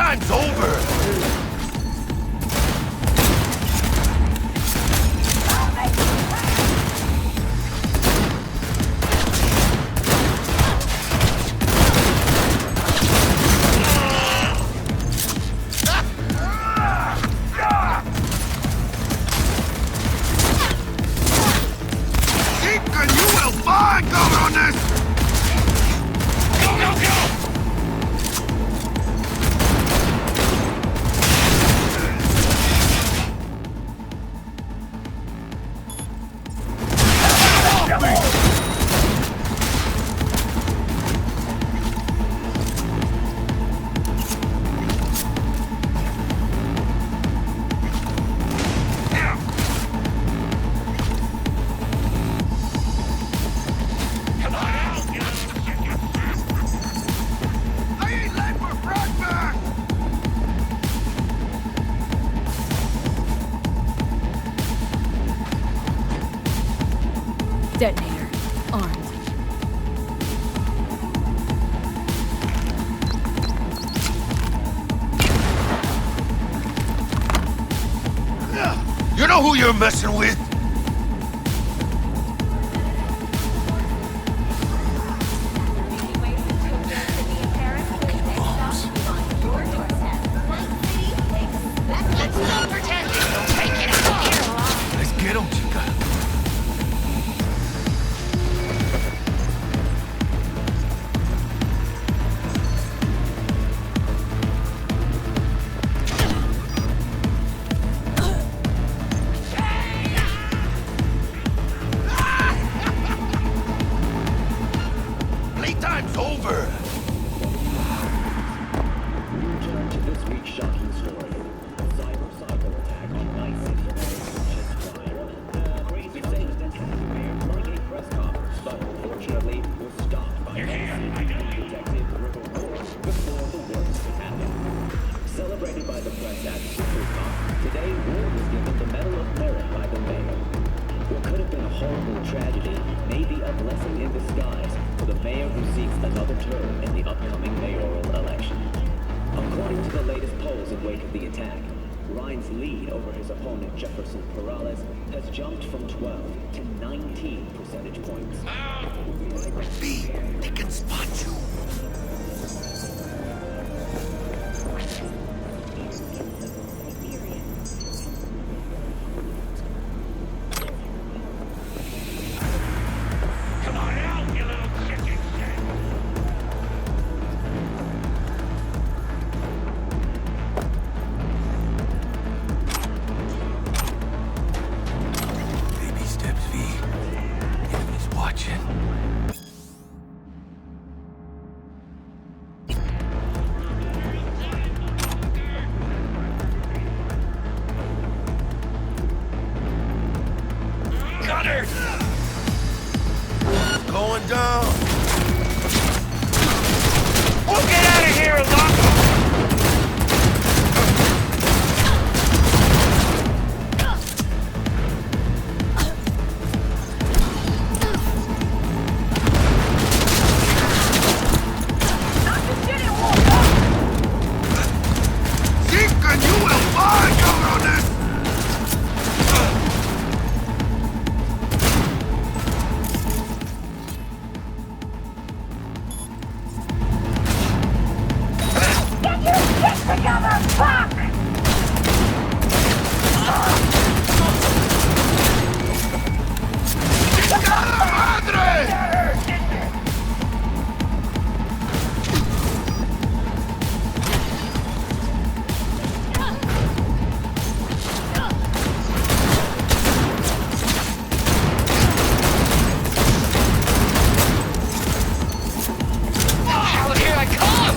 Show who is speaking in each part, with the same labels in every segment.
Speaker 1: Playtime's over!
Speaker 2: Detonator. Armed.
Speaker 1: You know who you're messing with? Let's get him, chica. Playtime's over!
Speaker 3: Return to this week's shocking story. Cyber attack on Night City just trial. Crazy things that happened like a press conference, but unfortunately was stopped by Detective River Ward before the worst could happen. Celebrated by the press at Supercon, today Ward was given the Medal of Merit by the mayor. What could have been a horrible tragedy may be a blessing in disguise for the mayor who seeks another term in the upcoming mayoral election. According to the latest polls in wake of the attack, Ryan's lead over his opponent Jefferson Perales has jumped from 12 to 19 percentage points.
Speaker 1: B, they can spot you.
Speaker 4: Come on out, you little chicken shit!
Speaker 1: Baby steps, V. Enemy's watching.
Speaker 4: Got her!
Speaker 1: Going down.
Speaker 4: We'll get out of here, Alonso!
Speaker 1: Chica, you will find cabrones!
Speaker 4: Oh, here I come!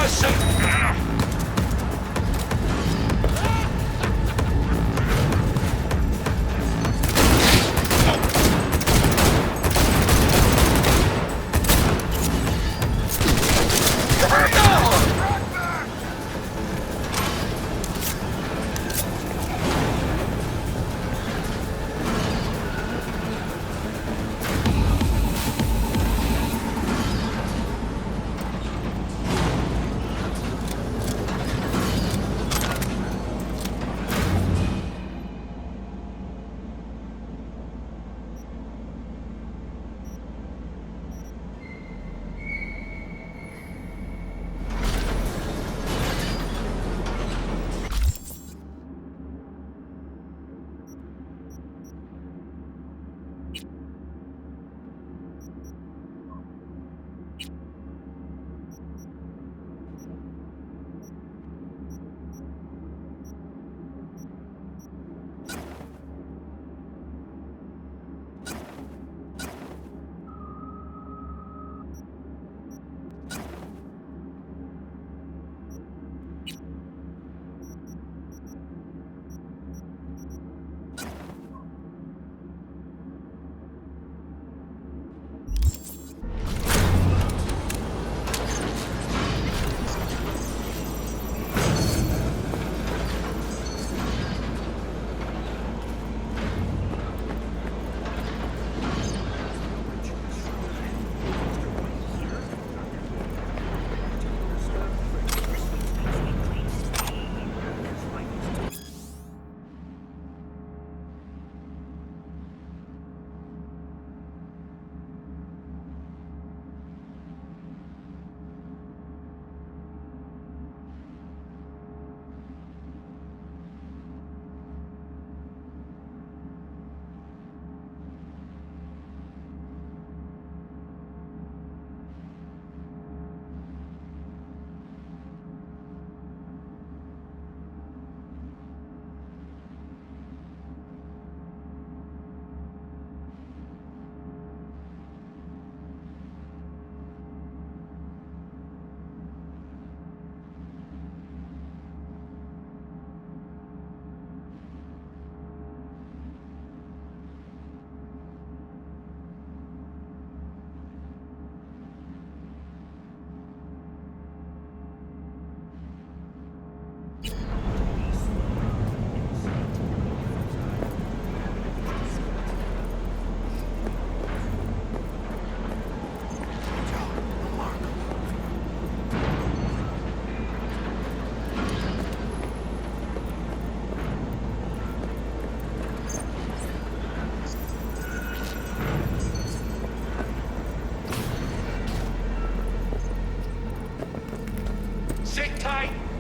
Speaker 4: Listen.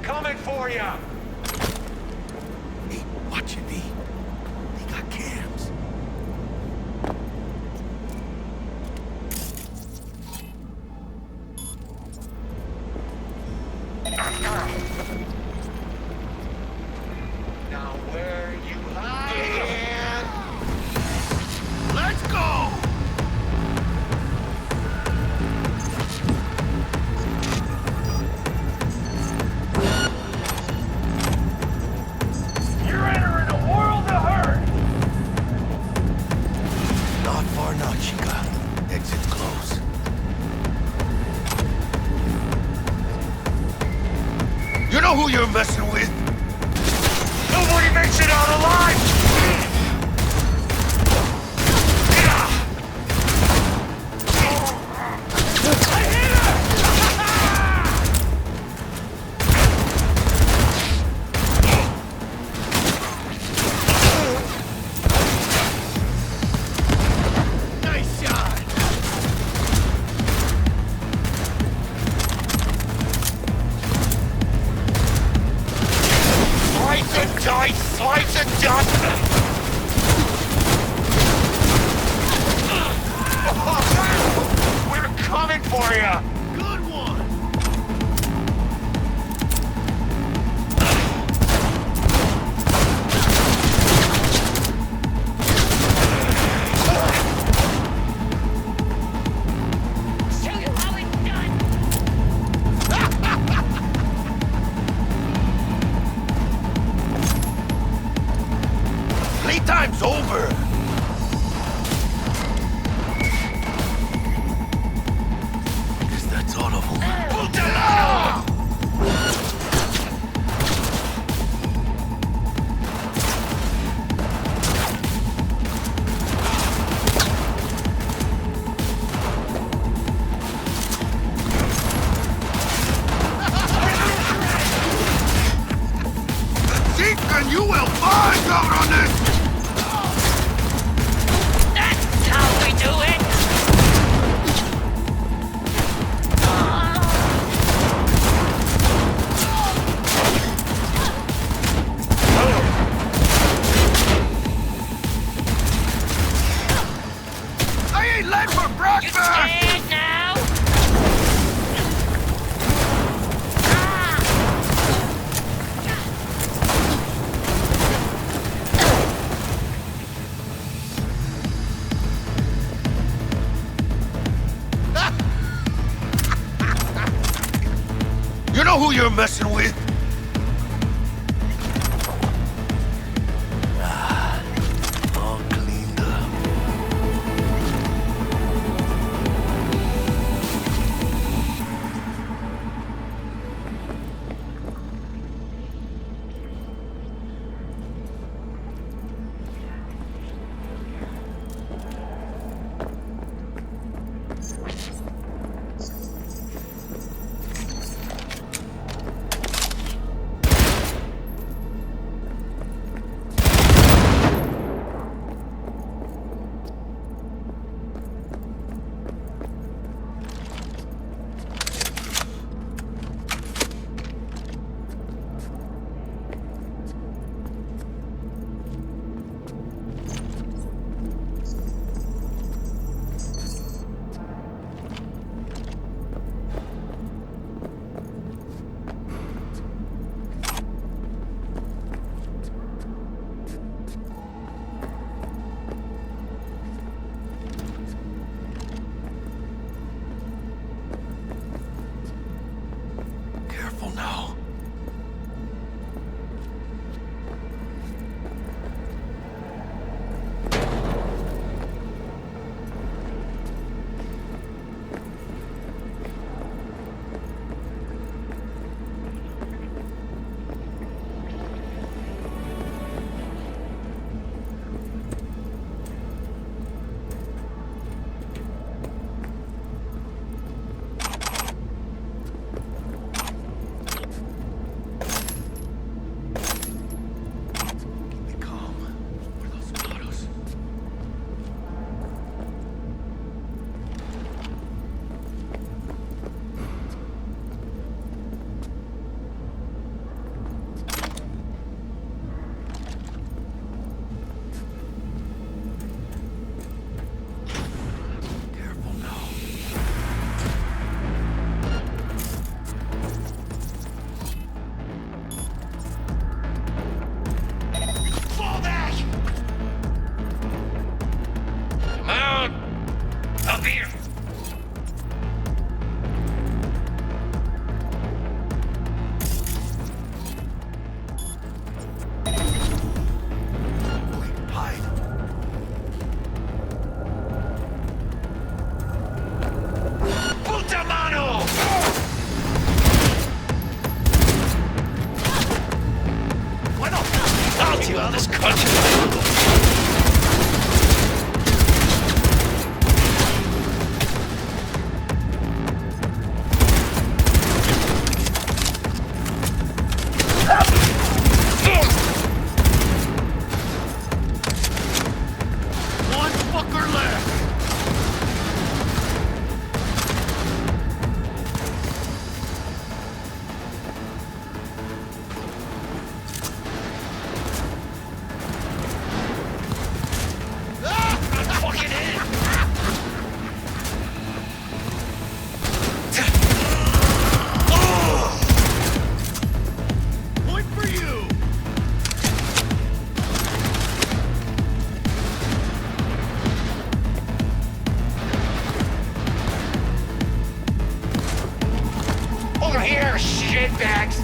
Speaker 4: Coming for ya!
Speaker 1: Hey, watching me. They got cams.
Speaker 4: Now where you hiding?
Speaker 1: Let's go!
Speaker 4: You're entering a world of hurt!
Speaker 1: Not far now, Chica. Exit's close. You know who you're messing with?
Speaker 4: Nobody makes it out alive! I hit her!
Speaker 1: Nice shot!
Speaker 4: Slice and dice, slice and dust!
Speaker 1: time's over. Guess that's all of them.
Speaker 4: Deacon, you will find out on this!
Speaker 5: That's how we do it!
Speaker 4: I ain't late for breakfast!
Speaker 5: Scared now?
Speaker 1: You know who you're messing with? All cleaned up. Careful now. Be calm. Where those autos? Careful now.
Speaker 4: Fall back!
Speaker 5: Come on! Up here!
Speaker 1: Hide.
Speaker 4: Puta mano!
Speaker 5: I'll deal with this cunt!
Speaker 4: One fucker left!
Speaker 5: Fucking in!
Speaker 4: Point for you!
Speaker 5: Over here, shitbags!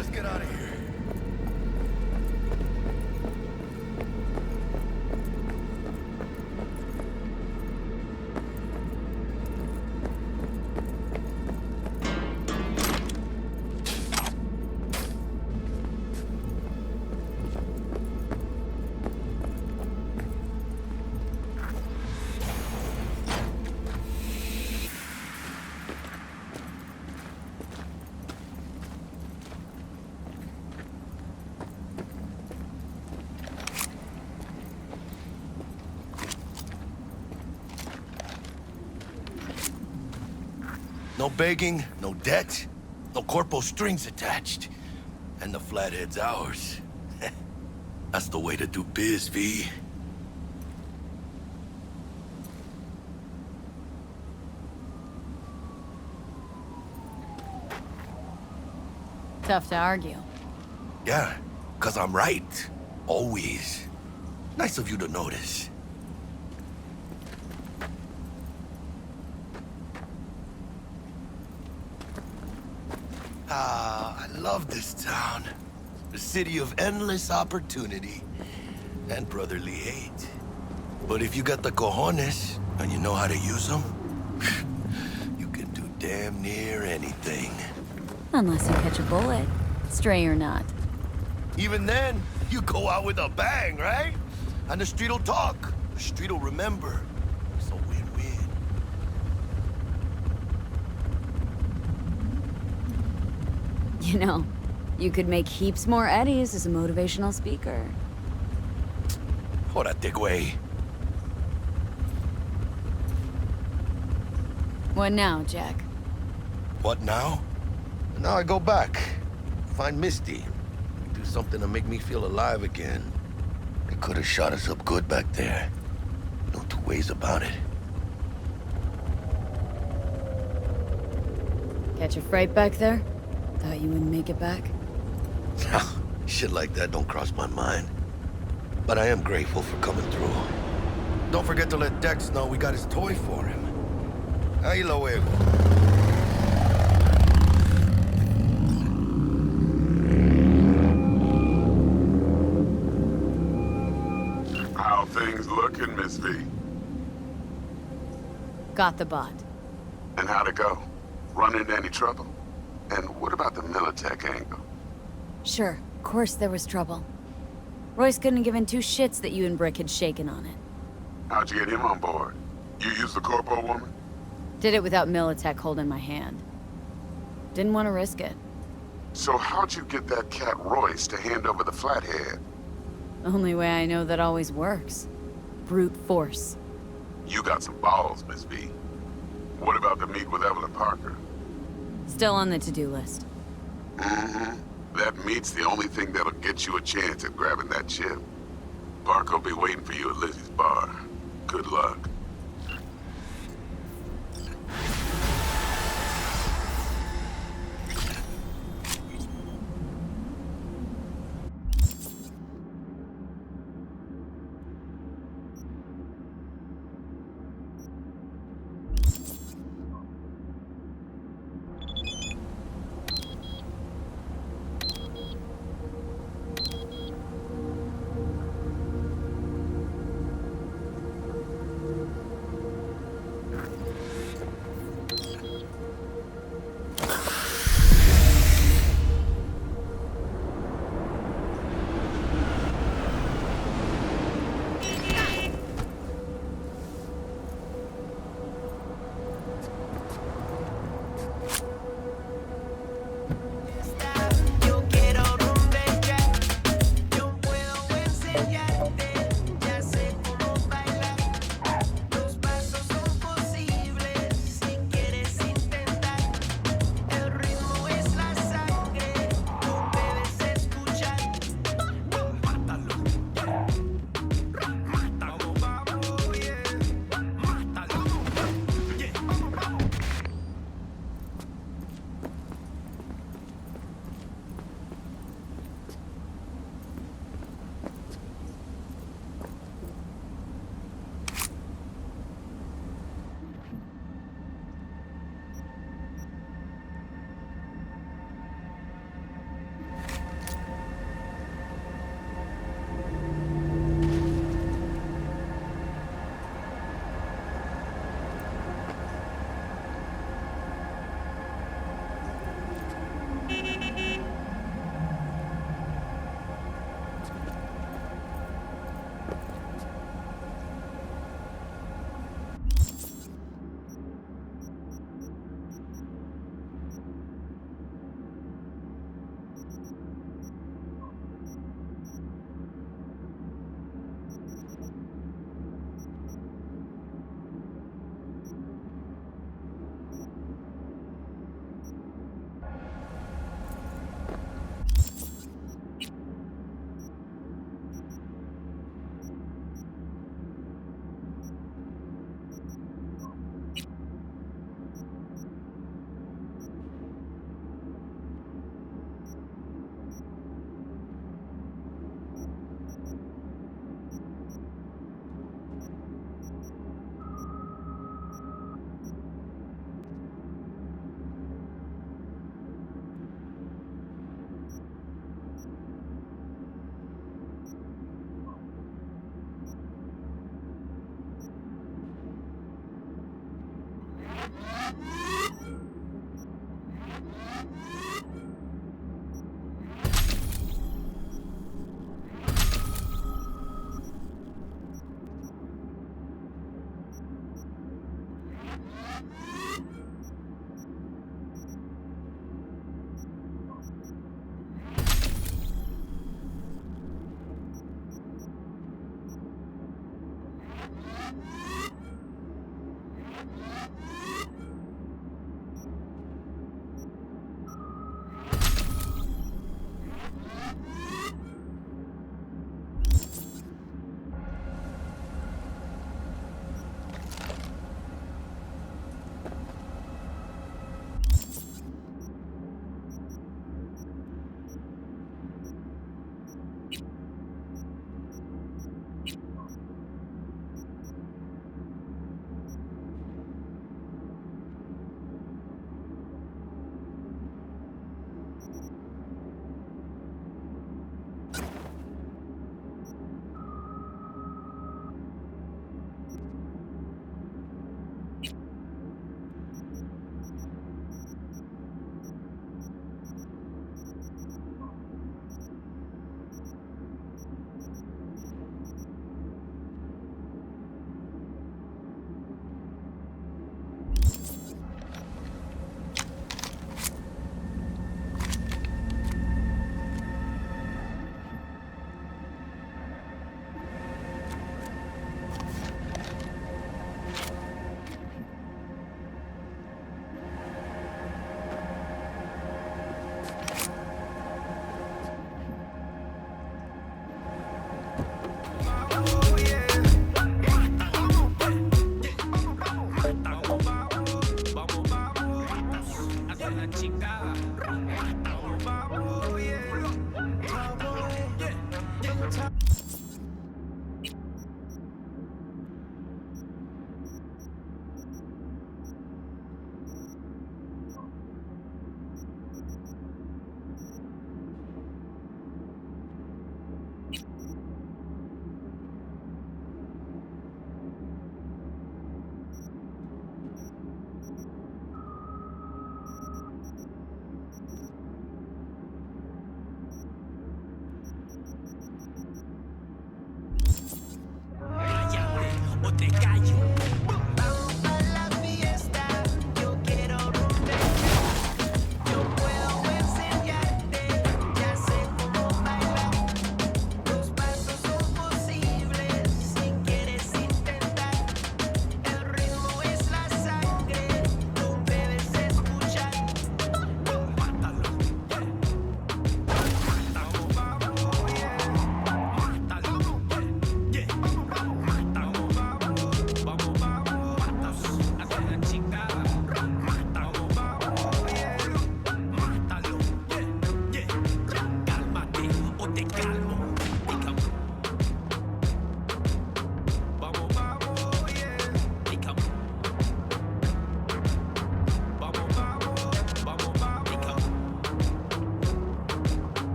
Speaker 1: Let's get out of here. No begging, no debt, no corpo strings attached. And the flathead's ours. That's the way to do biz, V.
Speaker 2: Tough to argue.
Speaker 1: Yeah, 'cause I'm right. Always. Nice of you to notice. Ah, I love this town. The city of endless opportunity and brotherly hate. But if you got the cojones and you know how to use them, you can do damn near anything.
Speaker 2: Unless you catch a bullet, stray or not.
Speaker 1: Even then, you go out with a bang, right? And the street'll talk. The street'll remember. It's a win-win.
Speaker 2: You know, you could make heaps more eddies as a motivational speaker.
Speaker 1: Jórate, güey.
Speaker 2: What now, Jack?
Speaker 1: What now? Now I go back. Find Misty. Do something to make me feel alive again. They could have shot us up good back there. No two ways about it.
Speaker 2: Catch a fright back there? Thought you wouldn't make it back?
Speaker 1: Shit like that don't cross my mind. But I am grateful for coming through. Don't forget to let Dex know we got his toy for him. Ahí lo luego.
Speaker 6: How things looking, Miss V?
Speaker 2: Got the bot.
Speaker 6: And how'd it go? Run into any trouble? And what about the Militech angle?
Speaker 2: Sure, of course there was trouble. Royce couldn't have given two shits that you and Brick had shaken on it.
Speaker 6: How'd you get him on board? You used the corpo woman?
Speaker 2: Did it without Militech holding my hand. Didn't want to risk it.
Speaker 6: So how'd you get that cat Royce to hand over the flathead?
Speaker 2: Only way I know that always works. Brute force.
Speaker 6: You got some balls, Miss V. What about the meet with Evelyn Parker?
Speaker 2: Still on the to-do list.
Speaker 6: Mm-hmm. That meet's the only thing that'll get you a chance at grabbing that chip. Parker will be waiting for you at Lizzie's bar. Good luck.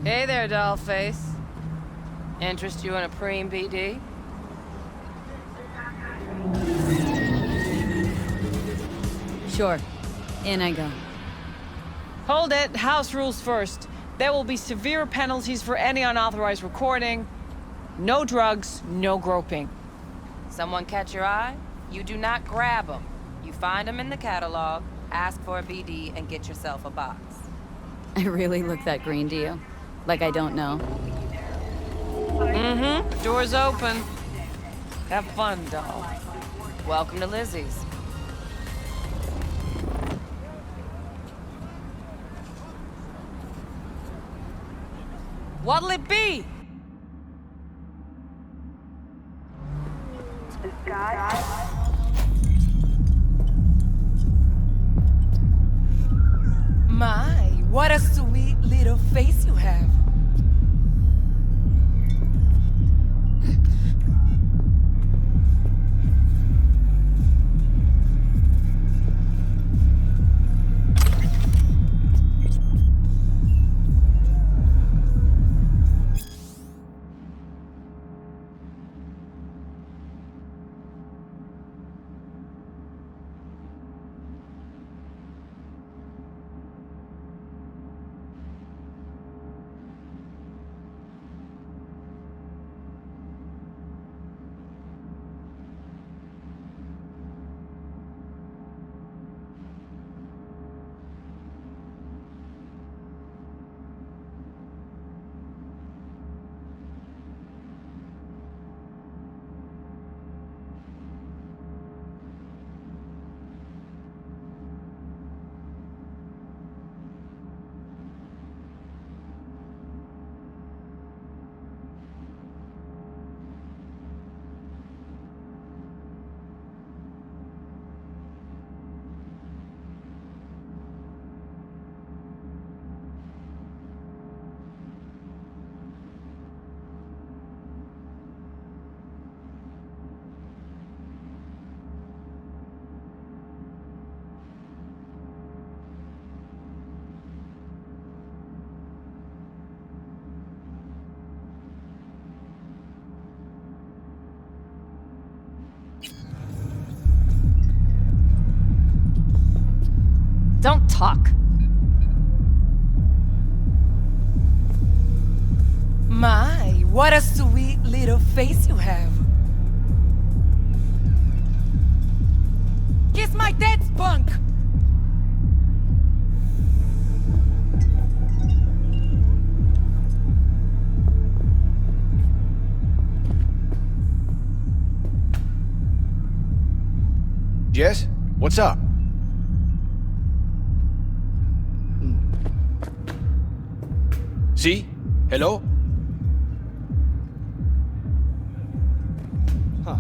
Speaker 7: Hey there, dollface. Interest you in a preem BD?
Speaker 2: Sure. In I go.
Speaker 7: Hold it. House rules first. There will be severe penalties for any unauthorized recording. No drugs, no groping. Someone catch your eye? You do not grab them. You find them in the catalog,
Speaker 8: Ask for a BD and get yourself a box.
Speaker 2: I really look that green to you? Like I don't know?
Speaker 7: Mm-hmm. Door's open. Have fun, doll.
Speaker 8: Welcome to Lizzie's.
Speaker 7: What'll it be?
Speaker 8: My, what a sweet little face you have.
Speaker 2: Don't talk.
Speaker 8: My, what a sweet little face you have. Kiss my dead spunk!
Speaker 9: Jess, what's up? See? Hello? Huh.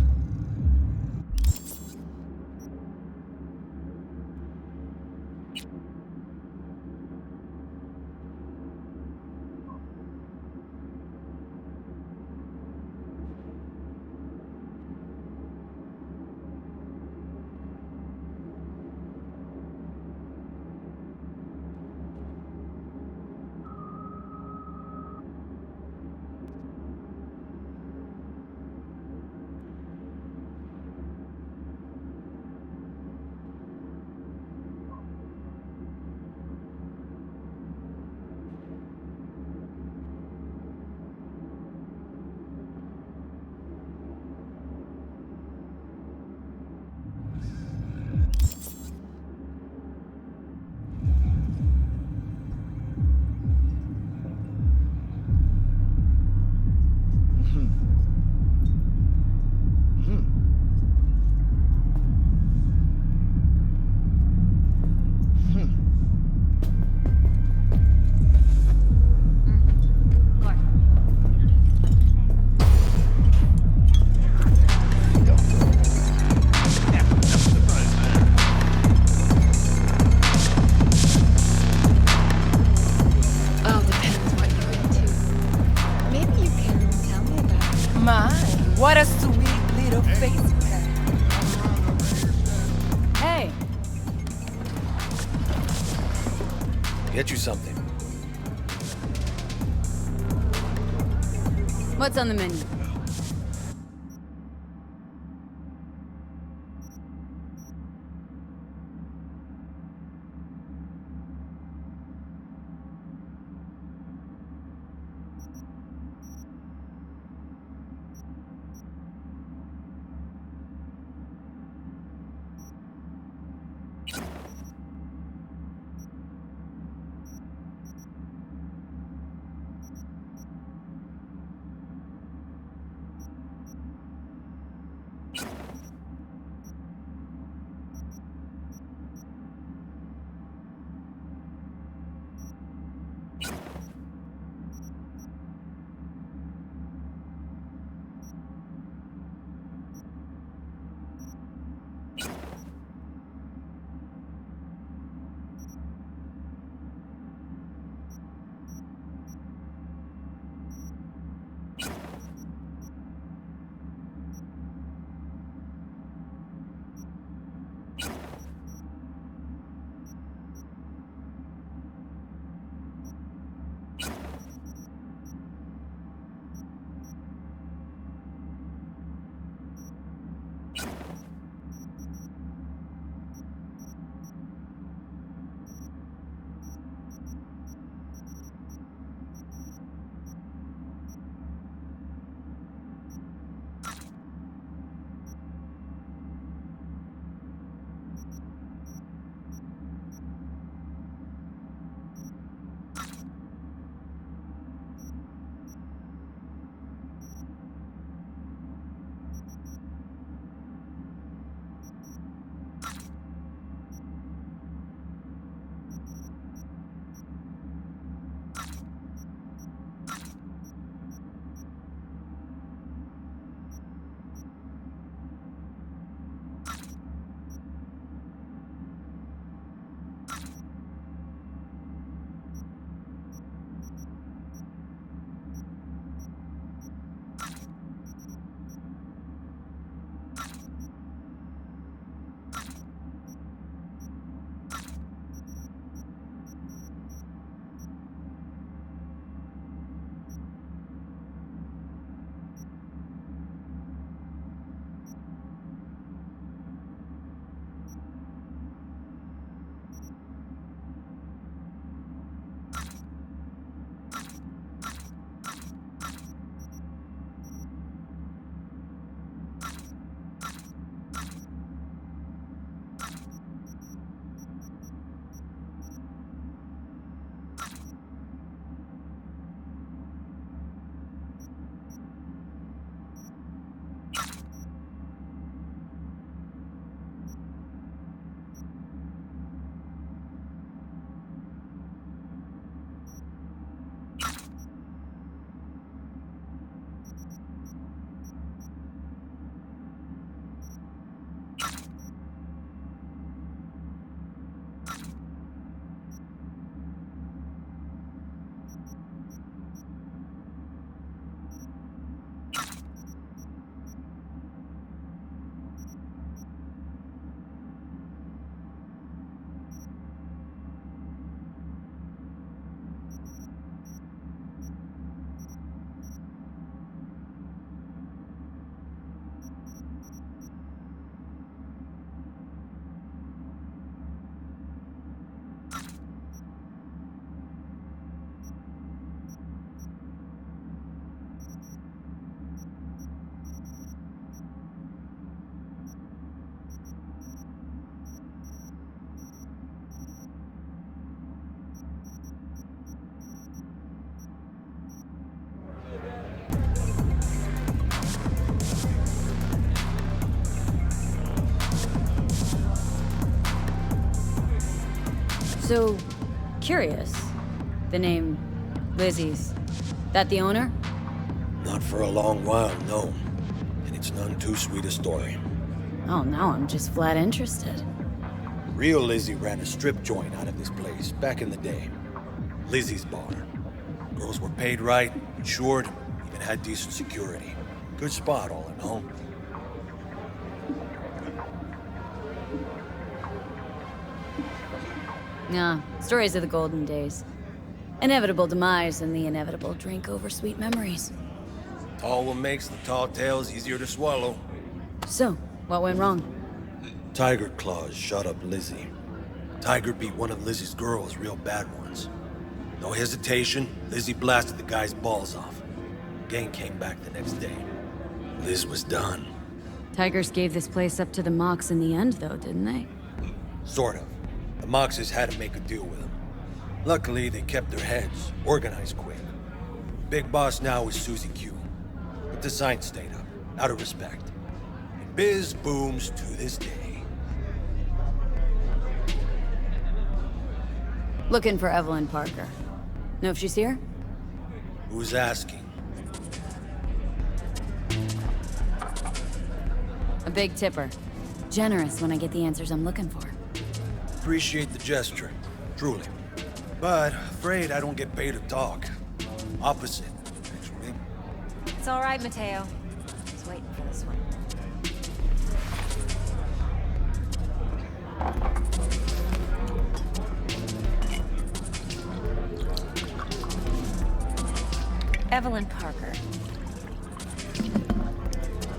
Speaker 9: What a sweet little face you have.
Speaker 2: Hey,
Speaker 9: Get you something.
Speaker 2: what's on the menu? So, curious. The name Lizzie's. That the owner?
Speaker 9: Not for a long while, no. And it's none too sweet a story.
Speaker 2: Oh, now I'm just flat interested.
Speaker 9: Real Lizzie ran a strip joint out of this place back in the day. Lizzie's bar. Girls were paid right, insured, even had decent security. Good spot, all in all.
Speaker 2: Nah, stories of the golden days. Inevitable demise and the inevitable drink over sweet memories.
Speaker 9: Tall what makes the tall tales easier to swallow.
Speaker 2: So, what went wrong?
Speaker 9: Tiger Claws shot up Lizzie. Tiger beat one of Lizzie's girls real bad once. No hesitation, Lizzie blasted the guy's balls off. Gang came back the next day. Liz was done.
Speaker 2: Tigers gave this place up to the Mox in the end, though, didn't they?
Speaker 9: Sort of. The Moxes had to make a deal with them. Luckily, they kept their heads, organized quick. Big boss now is Susie Q. But the sign stayed up, out of respect. And biz booms to this day.
Speaker 2: Looking for Evelyn Parker. Know if she's here?
Speaker 9: Who's asking?
Speaker 2: A big tipper. Generous when I get the answers I'm looking for.
Speaker 9: Appreciate the gesture, truly. But afraid I don't get paid to talk. Opposite, actually.
Speaker 10: It's all right, Mateo. Just waiting for this one. Evelyn Parker.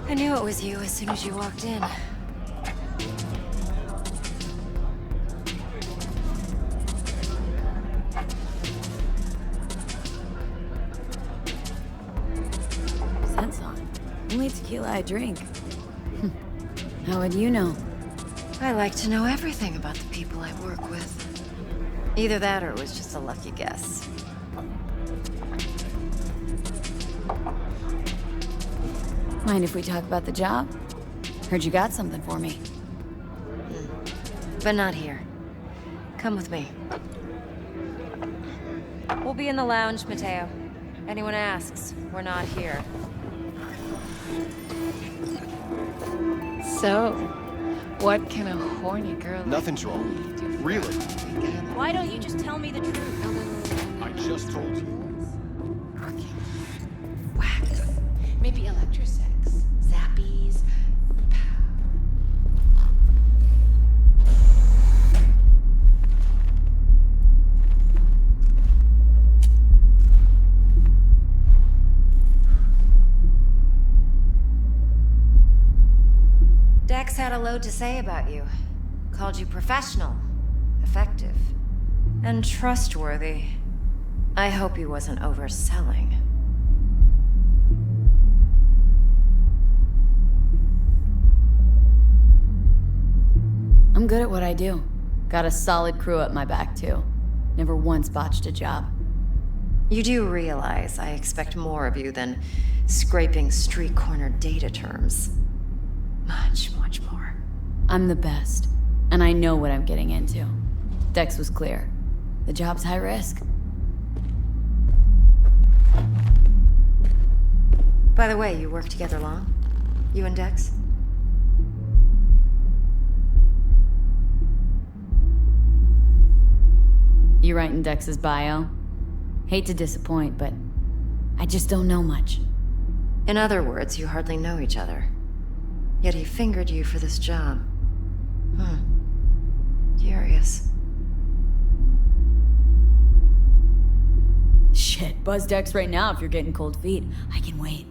Speaker 10: I knew it was you as soon as you walked in.
Speaker 2: Scent's on. Only tequila I drink. How would you know?
Speaker 10: I like to know everything about the people I work with. Either that or it was just a lucky guess.
Speaker 2: Mind if we talk about the job? Heard you got something for me.
Speaker 10: But not here. Come with me. We'll be in the lounge, Mateo. Anyone asks, we're not here.
Speaker 7: So, what can a horny girl like
Speaker 11: Nothing's
Speaker 7: me
Speaker 11: wrong.
Speaker 7: do for
Speaker 11: Really.
Speaker 7: a weekend?
Speaker 10: Why don't you just tell me the truth?
Speaker 11: I just told you.
Speaker 8: Working. Wax. Maybe electrosex. Zappies.
Speaker 10: Dex had a load to say about you. Called you professional, effective, and trustworthy. I hope he wasn't overselling.
Speaker 2: I'm good at what I do. Got a solid crew at my back, too. Never once botched a job.
Speaker 10: You do realize I expect more of you than scraping street corner data terms. Much, much more.
Speaker 2: I'm the best, and I know what I'm getting into. Dex was clear. The job's high risk.
Speaker 10: By the way, you work together long? You and Dex?
Speaker 2: You writing Dex's bio? Hate to disappoint, but I just don't know much.
Speaker 10: In other words, you hardly know each other. Yet he fingered you for this job. Curious.
Speaker 2: Shit, buzz Dex right now if you're getting cold feet. I can wait.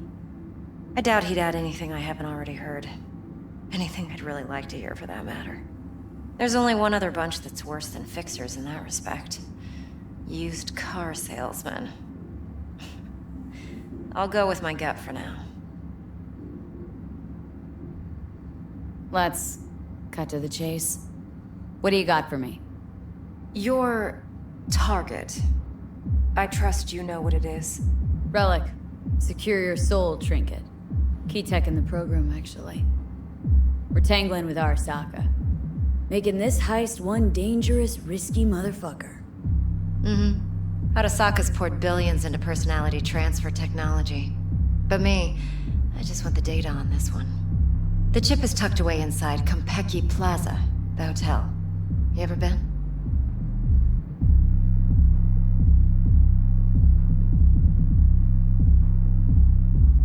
Speaker 10: I doubt he'd add anything I haven't already heard. Anything I'd really like to hear, for that matter. There's only one other bunch that's worse than fixers in that respect. Used car salesmen. I'll go with my gut for now.
Speaker 2: Let's cut to the chase. What do you got for me?
Speaker 10: Your target. I trust you know what it is.
Speaker 2: Relic. Secure your soul trinket. Key tech in the program, actually. We're tangling with Arasaka. making this heist one dangerous, risky motherfucker.
Speaker 10: Arasaka's poured billions into personality transfer technology. But me, I just want the data on this one. The chip is tucked away inside Konpeki Plaza, the hotel. You ever been?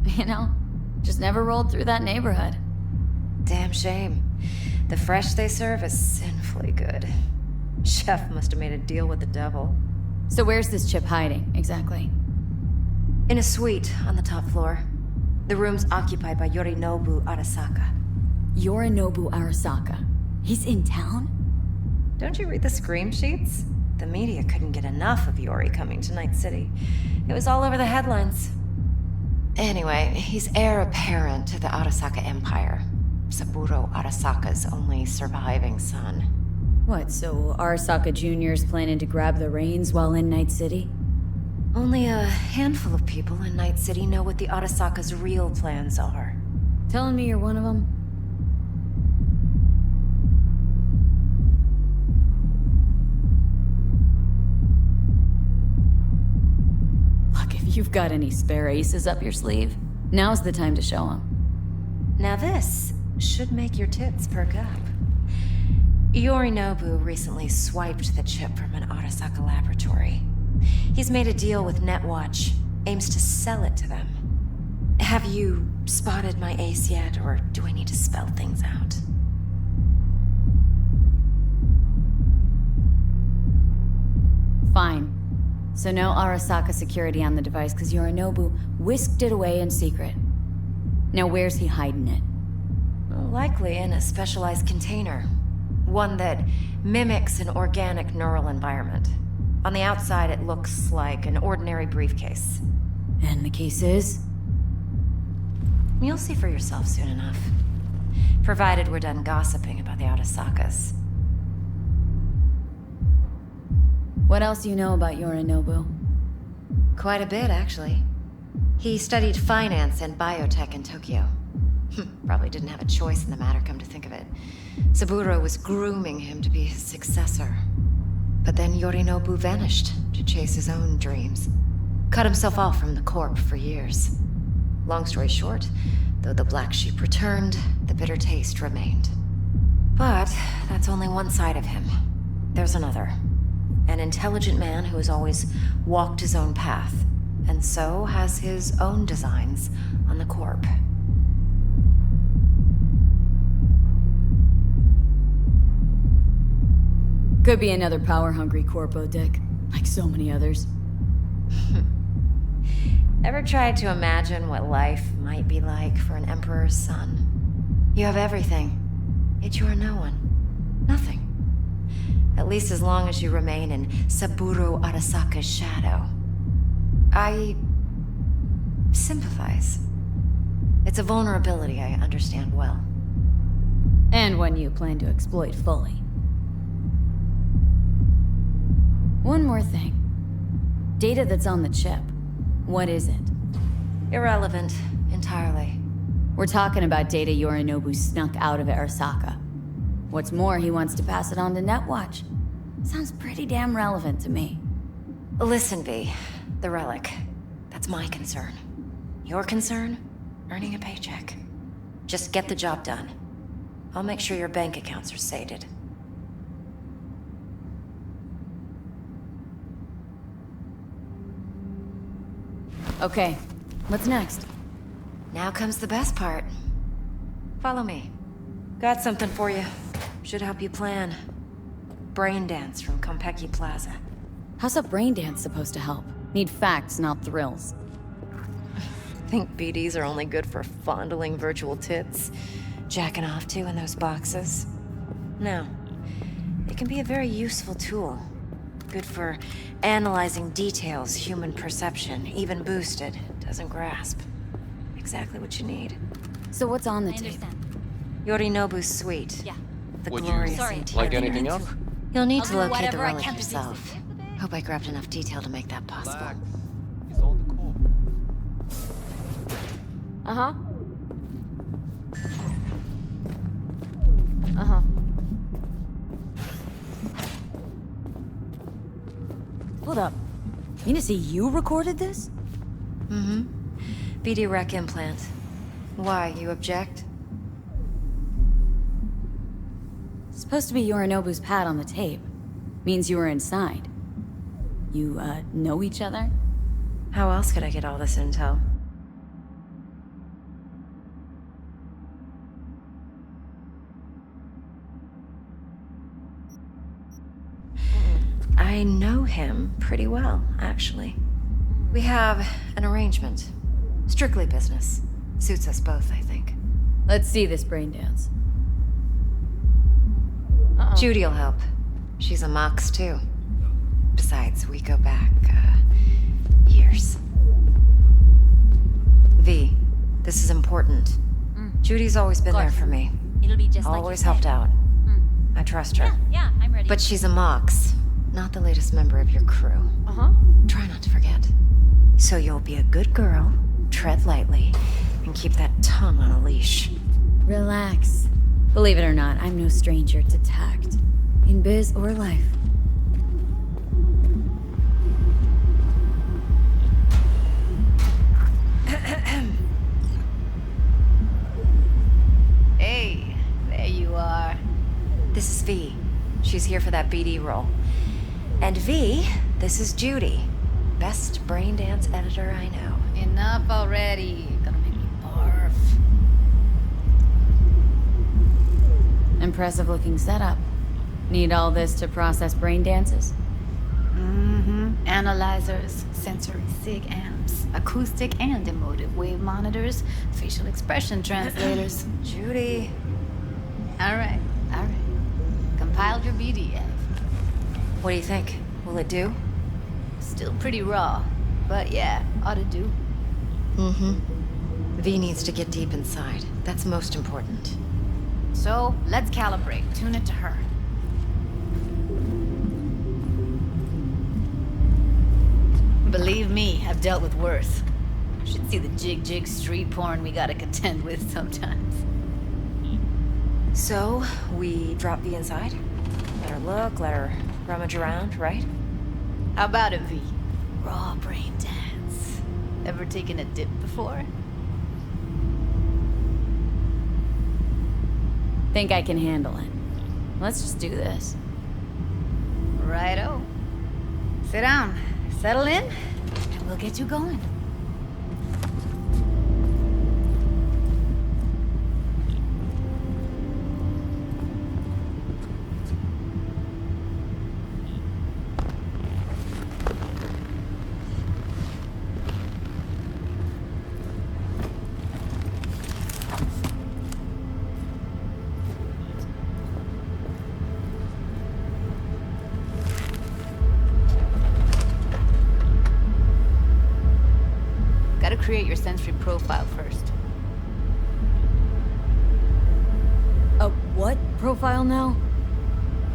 Speaker 2: You know, just never rolled through that neighborhood.
Speaker 10: Damn shame. The fresh they serve is sinfully good. Chef must have made a deal with the devil.
Speaker 2: So where's this chip hiding, exactly?
Speaker 10: In a suite on the top floor. The room's occupied by Yorinobu Arasaka.
Speaker 2: Yorinobu Arasaka. He's in town?
Speaker 10: Don't you read the scream sheets? The media couldn't get enough of Yori coming to Night City. It was all over the headlines. Anyway, he's heir apparent to the Arasaka Empire. Saburo Arasaka's only surviving son.
Speaker 2: What, so Arasaka Jr.'s planning to grab the reins while in Night City?
Speaker 10: Only a handful of people in Night City know what the Arasaka's real plans are.
Speaker 2: Telling me you're one of them? Look, if you've got any spare aces up your sleeve, now's the time to show them.
Speaker 10: Now this should make your tits perk up. Yorinobu recently swiped the chip from an Arasaka laboratory. He's made a deal with Netwatch, aims to sell it to them. Have you spotted my ace yet, or do I need to spell things out?
Speaker 2: Fine. So no Arasaka security on the device because Yorinobu whisked it away in secret. Now where's he hiding it?
Speaker 10: Likely in a specialized container. One that mimics an organic neural environment. On the outside, it looks like an ordinary briefcase.
Speaker 2: And the case is?
Speaker 10: You'll see for yourself soon enough. Provided we're done gossiping about the Arasakas.
Speaker 2: What else do you know about Yorinobu?
Speaker 10: Quite a bit, actually. He studied finance and biotech in Tokyo. Probably didn't have a choice in the matter, come to think of it. Saburo was grooming him to be his successor. But then Yorinobu vanished to chase his own dreams. Cut himself off from the Corp for years. Long story short, though the black sheep returned, the bitter taste remained. But that's only one side of him. There's another. An intelligent man who has always walked his own path, and so has his own designs on the Corp.
Speaker 2: Could be another power-hungry corpo dick, like so many others.
Speaker 10: Ever tried to imagine what life might be like for an emperor's son? You have everything, yet you are no one. Nothing. At least as long as you remain in Saburo Arasaka's shadow. I sympathize. It's a vulnerability I understand well.
Speaker 2: And one you plan to exploit fully. One more thing. Data that's on the chip. What is it?
Speaker 10: Irrelevant, entirely.
Speaker 2: We're talking about data Yorinobu snuck out of Arasaka. What's more, he wants to pass it on to Netwatch. Sounds pretty damn relevant to me.
Speaker 10: Listen, V. The relic. That's my concern. Your concern? Earning a paycheck. Just get the job done. I'll make sure your bank accounts are sated.
Speaker 2: Okay, what's next?
Speaker 10: Now comes the best part. Follow me. Got something for you. Should help you plan. Brain dance from Konpeki Plaza.
Speaker 2: How's a brain dance supposed to help? Need facts, not thrills.
Speaker 10: Think BDs are only good for fondling virtual tits? Jacking off to in those boxes? No. It can be a very useful tool. Good for analyzing details human perception, even boosted, doesn't grasp. Exactly what you need.
Speaker 2: So what's on the tape?
Speaker 10: Yorinobu's suite.
Speaker 2: Yeah.
Speaker 10: The
Speaker 4: Would
Speaker 10: glorious
Speaker 4: you
Speaker 10: interior.
Speaker 4: like anything else?
Speaker 10: You'll need to
Speaker 2: I'll do
Speaker 10: locate the
Speaker 2: whatever I
Speaker 10: relic
Speaker 2: can to
Speaker 10: yourself. Hope I grabbed enough detail to make that possible.
Speaker 4: Relax. He's on the call.
Speaker 2: Uh-huh. Uh-huh. Mean to say you recorded this?
Speaker 10: Mm-hmm. BD rec implant. Why, you object?
Speaker 2: It's supposed to be Yorinobu's pad on the tape. Means you were inside. You, know each other?
Speaker 10: How else could I get all this intel? I know him pretty well, actually. We have an arrangement. Strictly business. Suits us both, I think.
Speaker 2: Let's see this brain dance.
Speaker 10: Judy'll help. She's a Mox, too. Besides, we go back, years. V, this is important. Judy's always been there for me.
Speaker 2: It'll be just
Speaker 10: Always helped out. I trust her.
Speaker 2: Yeah, I'm ready.
Speaker 10: But she's a Mox, not the latest member of your crew. Try not to forget. So you'll be a good girl, tread lightly, and keep that tongue on a leash.
Speaker 2: Relax. Believe it or not, I'm no stranger to tact. In biz or life. Hey, there you are.
Speaker 10: This is V. She's here for that BD role. And V, this is Judy. Best brain dance editor I know.
Speaker 2: Enough already. Gonna make me barf. Impressive looking setup. Need all this to process brain dances?
Speaker 11: Analyzers, sensory sig amps, acoustic and emotive wave monitors, facial expression translators.
Speaker 10: Judy.
Speaker 11: Alright. Compiled your BDF.
Speaker 10: What do you think? Will it do?
Speaker 11: Still pretty raw, but yeah, ought to do.
Speaker 10: V needs to get deep inside. That's most important.
Speaker 11: So, let's calibrate. Tune it to her. Believe me, I've dealt with worse. Should see the jig street porn we gotta contend with sometimes.
Speaker 10: So, we drop V inside? Let her look, let her rummage around, right?
Speaker 11: How about it, V? Raw brain dance. Ever taken a dip before?
Speaker 2: Think I can handle it. Let's just do this.
Speaker 11: Righto. Sit down, settle in, and we'll get you going. Gotta create your sensory profile first.
Speaker 2: A what profile now?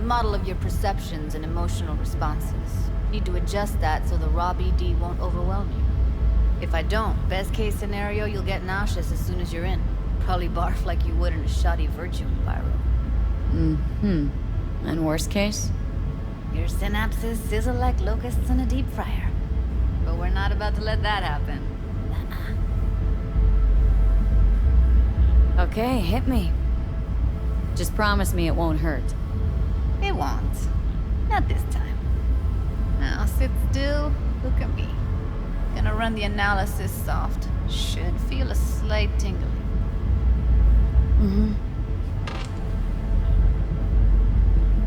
Speaker 11: Model of your perceptions and emotional responses. Need to adjust that so the raw BD won't overwhelm you. If I don't, best case scenario, you'll get nauseous as soon as you're in. Probably barf like you would in a shoddy virtue enviro.
Speaker 2: And worst case?
Speaker 11: Your synapses sizzle like locusts in a deep fryer. But we're not about to let that happen.
Speaker 2: Okay, hit me. Just promise me it won't hurt.
Speaker 11: It won't. Not this time. Now sit still, look at me. Gonna run the analysis soft. Should feel a slight tingling.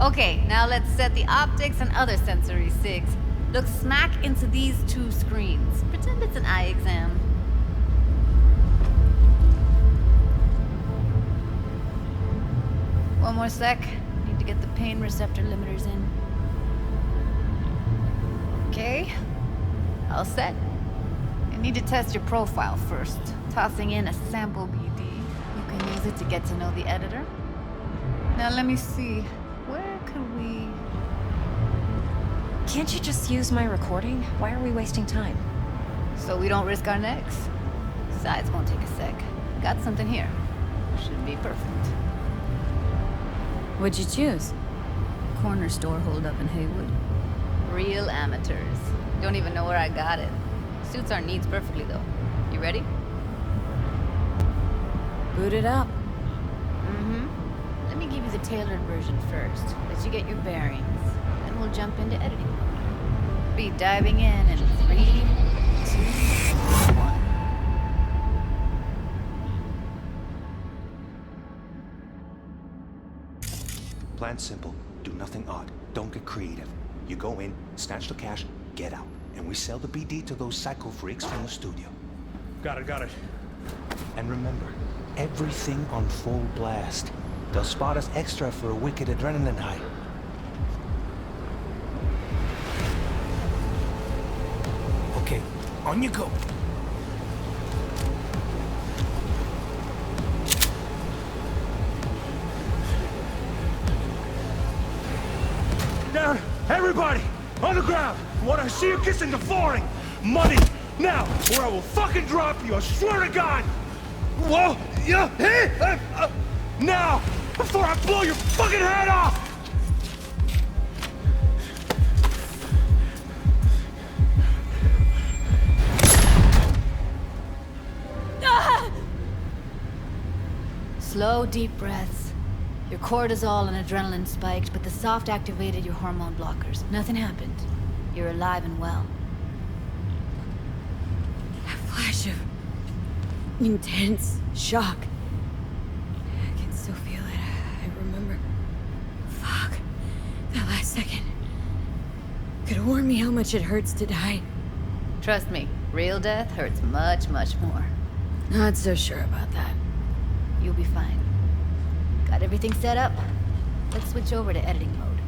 Speaker 11: Okay, now let's set the optics and other sensory sigs. Look smack into these two screens. Pretend it's an eye exam. One more sec. Need to get the pain receptor limiters in. Okay. All set. I need to test your profile first. Tossing in a sample BD. You can use it to get to know the editor. Now let me see. Where could we...
Speaker 10: Can't you just use my recording? Why are we wasting time?
Speaker 11: So we don't risk our necks. Besides, won't take a sec. Got something here. Should be perfect.
Speaker 2: What'd you choose?
Speaker 11: Corner store holdup in Haywood. Real amateurs. Don't even know where I got it. Suits our needs perfectly, though. You ready?
Speaker 2: Boot it up.
Speaker 11: Let me give you the tailored version first. Let you get your bearings. Then we'll jump into editing mode. Be diving in 3, 2, 1.
Speaker 12: Plan simple. Do nothing odd. Don't get creative. You go in, snatch the cash, get out. And we sell the BD to those psycho freaks from the studio.
Speaker 9: Got it.
Speaker 12: And remember, everything on full blast. They'll spot us extra for a wicked adrenaline high. Okay, on you go.
Speaker 9: Down! Everybody! On the ground! I want to see you kissing the flooring! Money! Now! Or I will fucking drop you! I swear to God! Whoa! Yeah! Hey! Now! Before I blow your fucking head off!
Speaker 11: Slow, deep breaths. Your cortisol and adrenaline spiked, but the soft activated your hormone blockers. Nothing happened. You're alive and well.
Speaker 2: A flash of intense shock. I can still feel it. I remember. Fuck. That last second. Could have warned me how much it hurts to die.
Speaker 11: Trust me, real death hurts much, much more.
Speaker 2: Not so sure about that.
Speaker 11: You'll be fine. Got everything set up? Let's switch over to editing mode.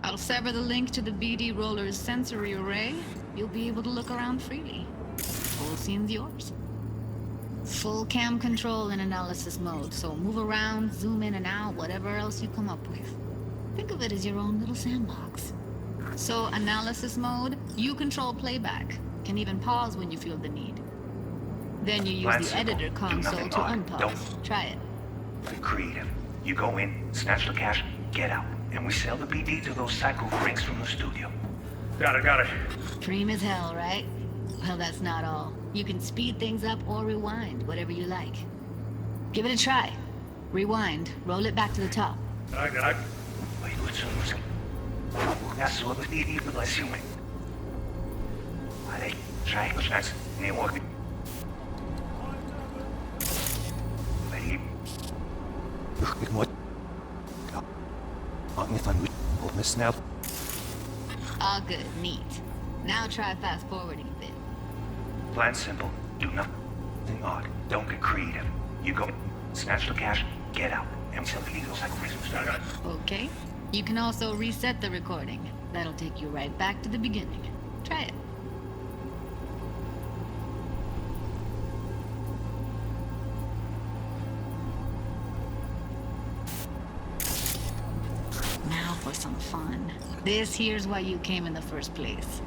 Speaker 11: I'll sever the link to the BD Roller's sensory array. You'll be able to look around freely. Whole scene's yours. Full cam control in analysis mode, so move around, zoom in and out, whatever else you come up with. Think of it as your own little sandbox. So, analysis mode, you control playback. Can even pause when you feel the need. Then you use the editor console to unpause. Try it.
Speaker 12: Be creative. You go in, snatch the cash, get out. And we sell the BD to those psycho freaks from the studio.
Speaker 9: Got it.
Speaker 11: Dream as hell, right? Well, that's not all. You can speed things up or rewind, whatever you like. Give it a try. Rewind, roll it back to the top.
Speaker 9: I
Speaker 12: That's what we need to bless you. Allez, try a chance. Ne work. Ready? What? Miss now.
Speaker 11: All good, neat. Now try fast forwarding a bit.
Speaker 12: Plan simple. Do nothing odd. Don't get creative. You go, snatch the cash, get out, and sell the eagles like a
Speaker 11: Okay. You can also reset the recording. That'll take you right back to the beginning. Try it. Now for some fun. This here's why you came in the first place.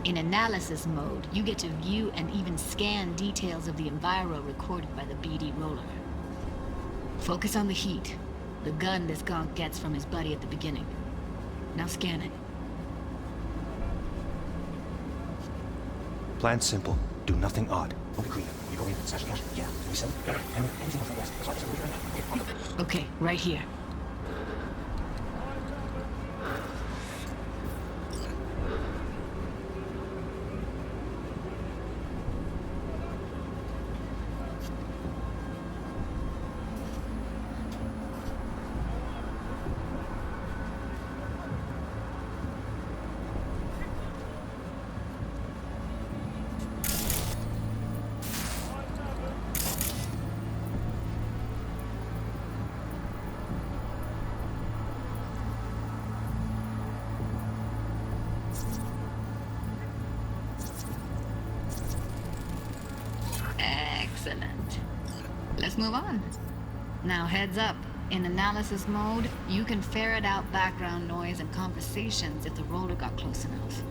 Speaker 11: In analysis mode, you get to view and even scan details of the enviro recorded by the BD Roller. Focus on the heat. The gun this gonk gets from his buddy at the beginning. Now scan it.
Speaker 12: Plan simple. Do nothing odd. Don't be creative. You go in, snatch the cash, yeah. We sell it, and anything else.
Speaker 11: Okay, right here. Excellent. Let's move on. Now heads up. In analysis mode, you can ferret out background noise and conversations if the roller got close enough.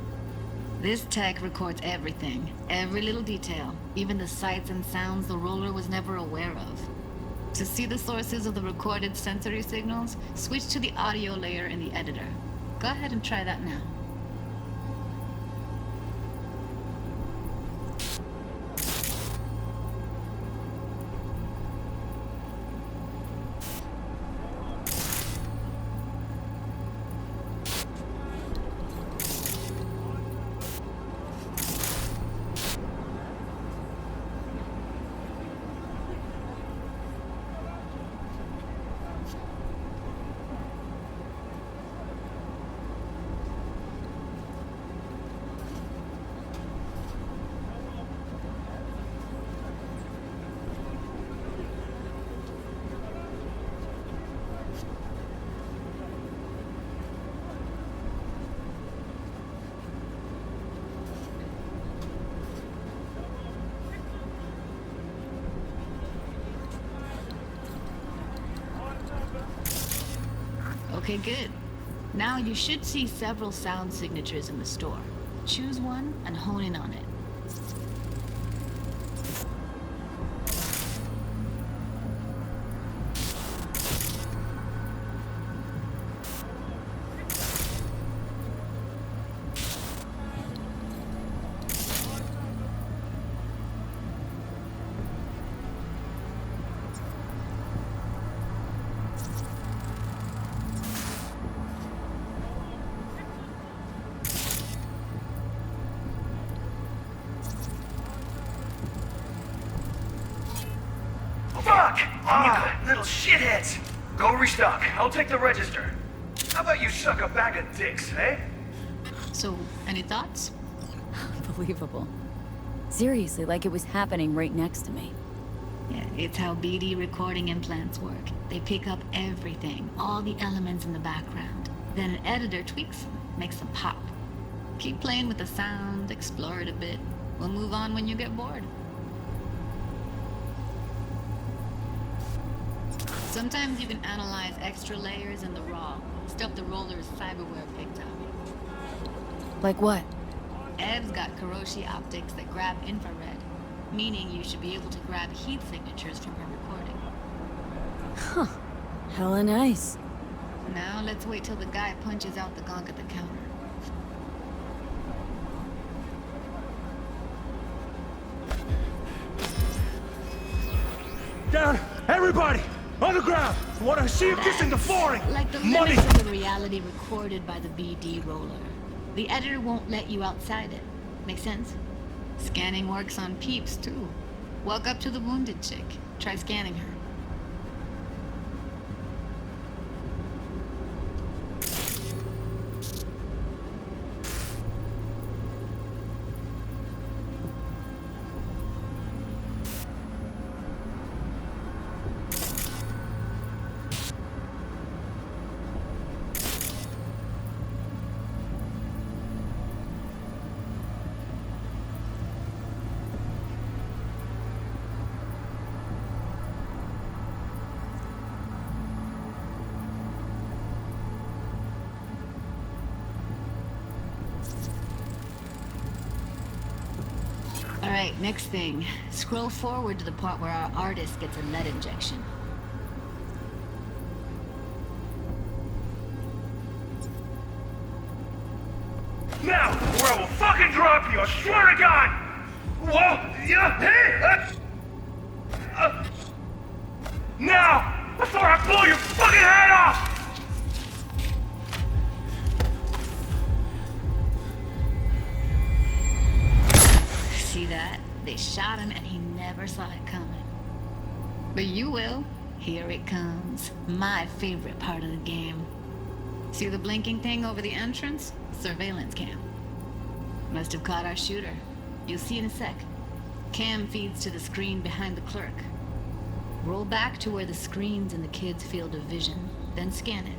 Speaker 11: This tech records everything, every little detail, even the sights and sounds the roller was never aware of. To see the sources of the recorded sensory signals, switch to the audio layer in the editor. Go ahead and try that now. Okay, good. Now you should see several sound signatures in the store. Choose one and hone in on it.
Speaker 4: Fuck! Little shitheads! Go restock. I'll take the register. How about you suck a bag of dicks, eh?
Speaker 11: So, any thoughts?
Speaker 2: Unbelievable. Seriously, like it was happening right next to me.
Speaker 11: Yeah, it's how BD recording implants work. They pick up everything, all the elements in the background. Then an editor tweaks them, makes them pop. Keep playing with the sound, explore it a bit. We'll move on when you get bored. Sometimes you can analyze extra layers in the raw, stuff the roller's cyberware picked up.
Speaker 2: Like what?
Speaker 11: Ev's got Kiroshi optics that grab infrared, meaning you should be able to grab heat signatures from her recording.
Speaker 2: Huh. Hella nice.
Speaker 11: Now let's wait till the guy punches out the gong at the counter.
Speaker 4: Down! Everybody! On the ground! Want to see if this in the flooring!
Speaker 11: Like the
Speaker 4: Money!
Speaker 11: limits of the reality recorded by the BD roller. The editor won't let you outside it. Make sense? Scanning works on peeps, too. Walk up to the wounded chick. Try scanning her. Alright, next thing. Scroll forward to the part where our artist gets a lead injection.
Speaker 4: Now, or I will fucking drop you, I swear to God! Whoa! Yeah, hey! Now! Before I blow your fucking head off!
Speaker 11: See that? They shot him and he never saw it coming. But you will. Here it comes. My favorite part of the game. See the blinking thing over the entrance? Surveillance cam. Must have caught our shooter. You'll see in a sec. Cam feeds to the screen behind the clerk. Roll back to where the screen's in the kid's field of vision, then scan it.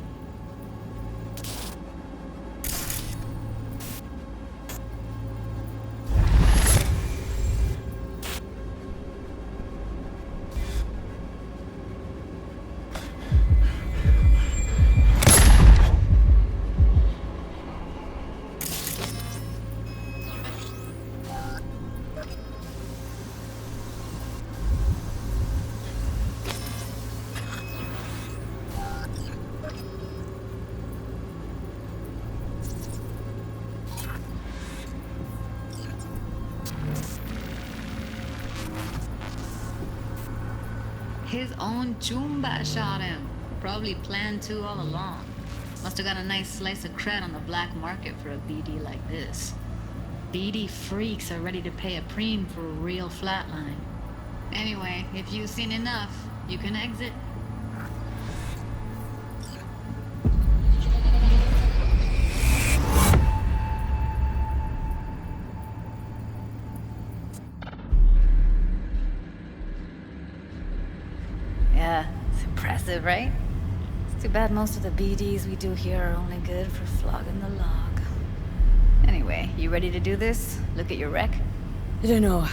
Speaker 11: His own Chumba shot him. Probably planned to all along. Must have got a nice slice of cred on the black market for a BD like this. BD freaks are ready to pay a preem for a real flatline. Anyway, if you've seen enough, you can exit. Yeah, it's impressive, right? It's too bad most of the BDs we do here are only good for flogging the log. Anyway, you ready to do this? Look at your wreck?
Speaker 2: I don't know,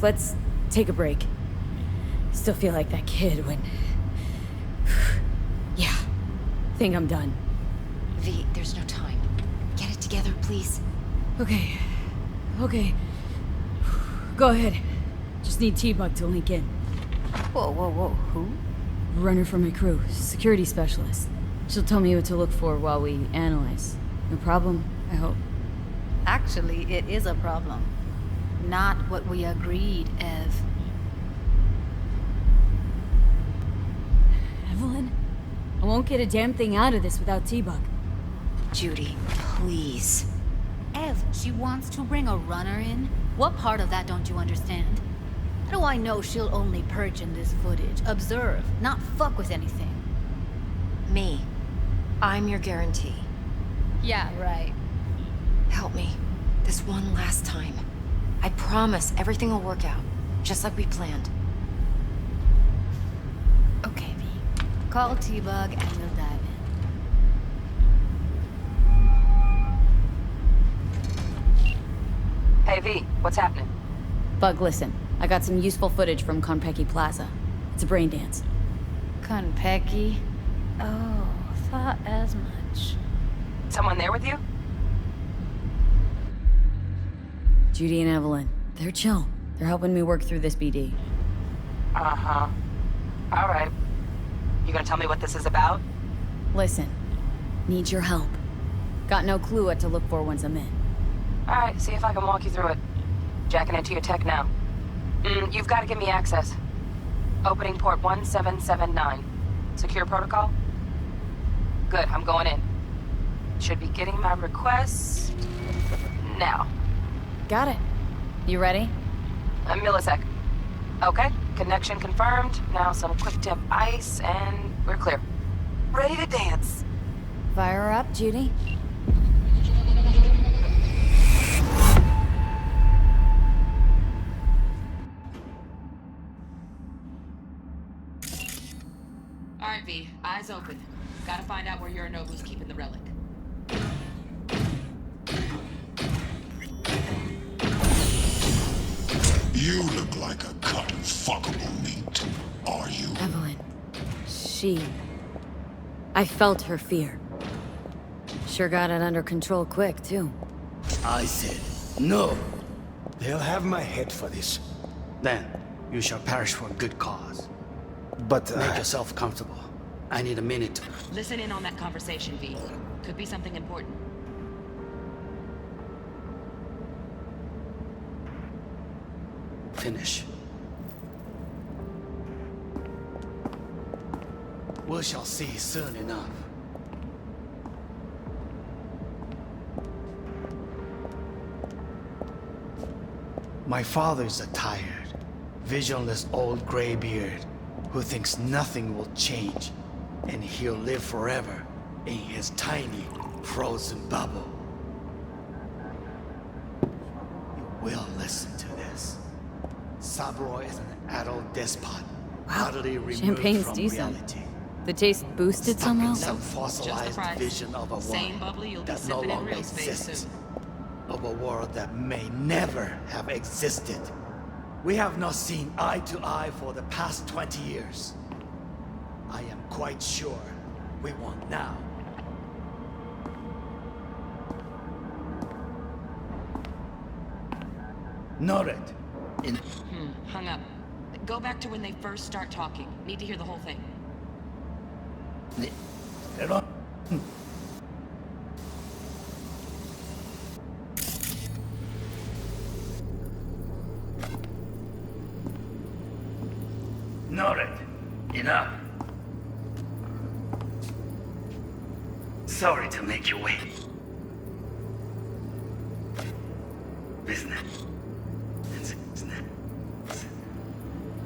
Speaker 2: let's take a break. Still feel like that kid when... Yeah, think I'm done.
Speaker 10: V, there's no time. Get it together, please.
Speaker 2: Okay. Go ahead. Just need T-Bug to link in.
Speaker 11: Whoa, who?
Speaker 2: Runner for my crew, security specialist. She'll tell me what to look for while we analyze. No problem, I hope.
Speaker 11: Actually, it is a problem. Not what we agreed, Ev.
Speaker 2: Evelyn? I won't get a damn thing out of this without T-Bug.
Speaker 10: Judy, please.
Speaker 11: Ev, she wants to bring a runner in? What part of that don't you understand? How do I know she'll only purge in this footage? Observe, not fuck with anything.
Speaker 10: Me. I'm your guarantee.
Speaker 11: Yeah, right.
Speaker 10: Help me. This one last time. I promise everything will work out, just like we planned.
Speaker 11: Okay, V. Call T-Bug and we'll dive in.
Speaker 13: Hey, V, what's happening?
Speaker 2: Bug, listen. I got some useful footage from Konpeki Plaza. It's a brain dance.
Speaker 11: Konpeki? Oh, thought as much.
Speaker 13: Someone there with you?
Speaker 2: Judy and Evelyn. They're chill. They're helping me work through this BD.
Speaker 13: Uh-huh. All right. You gonna tell me what this is about?
Speaker 2: Listen. Need your help. Got no clue what to look for once I'm in.
Speaker 13: All right, see if I can walk you through it. Jacking into your tech now. You've got to give me access. Opening port 1779. Secure protocol? Good, I'm going in. Should be getting my requests... now.
Speaker 2: Got it. You ready?
Speaker 13: A millisec. Okay, connection confirmed. Now some quick tip ice, and we're clear. Ready to dance.
Speaker 2: Fire her up, Judy.
Speaker 14: Alright, V. Eyes open. Gotta find out where Yorinobu's keeping the relic.
Speaker 15: You look like a cut of fuckable meat, are you?
Speaker 2: Evelyn. I felt her fear. Sure got it under control quick, too.
Speaker 16: I said, no. They'll have my head for this. Then, you shall perish for a good cause. But, make yourself comfortable. I need a minute to...
Speaker 14: Listen in on that conversation, V. Could be something important.
Speaker 16: Finish. We shall see soon enough. My father's a tired, visionless old graybeard who thinks nothing will change, and he'll live forever in his tiny, frozen bubble. You will listen to this. Saburo is an adult despot, utterly removed
Speaker 2: Champagne's
Speaker 16: from
Speaker 2: decent.
Speaker 16: reality.
Speaker 2: The taste boosted
Speaker 16: Stuck
Speaker 2: somehow?
Speaker 16: in some fossilized vision of a
Speaker 14: Same
Speaker 16: world
Speaker 14: bubbly you'll be
Speaker 16: that no
Speaker 14: sipping in
Speaker 16: longer
Speaker 14: real space
Speaker 16: exists.
Speaker 14: soon.
Speaker 16: Of a world that may never have existed. We have not seen eye to eye for the past 20 years. I am quite sure we won't now. Noted.
Speaker 14: Hung up. Go back to when they first start talking. Need to hear the whole thing.
Speaker 4: Ignore it. Enough. Sorry to make you wait. Business.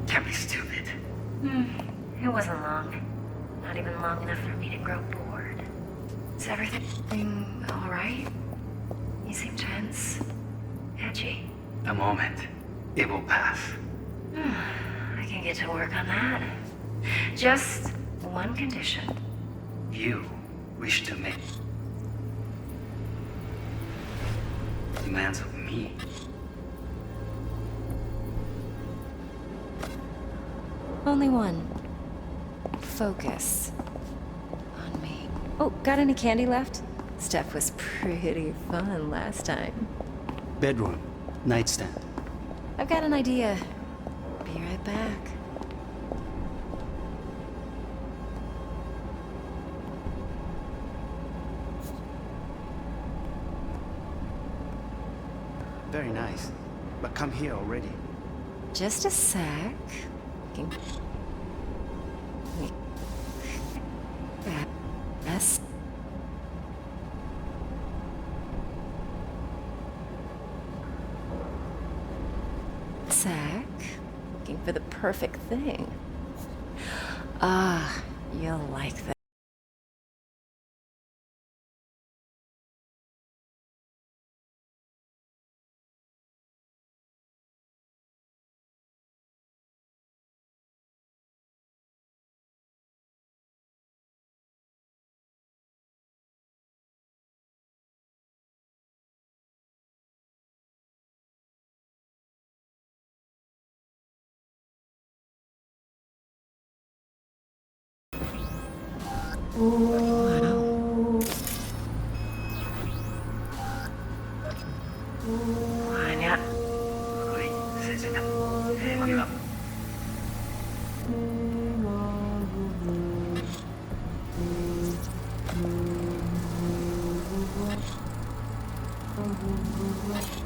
Speaker 4: Can't be stupid.
Speaker 10: It wasn't long. Not even long enough for me to grow bored. Is everything all right? You seem tense. Edgy.
Speaker 4: A moment. It will pass.
Speaker 10: I can get to work on that. Just one condition.
Speaker 4: You wish to make demands of me.
Speaker 10: Only one. Focus on me. Oh, got any candy left? Stuff was pretty fun last time.
Speaker 16: Bedroom. Nightstand.
Speaker 10: I've got an idea. Be right back.
Speaker 16: Very nice. But come here already.
Speaker 10: Just a sec. Yes. Sec. Looking for the perfect thing. Ah, you'll like that.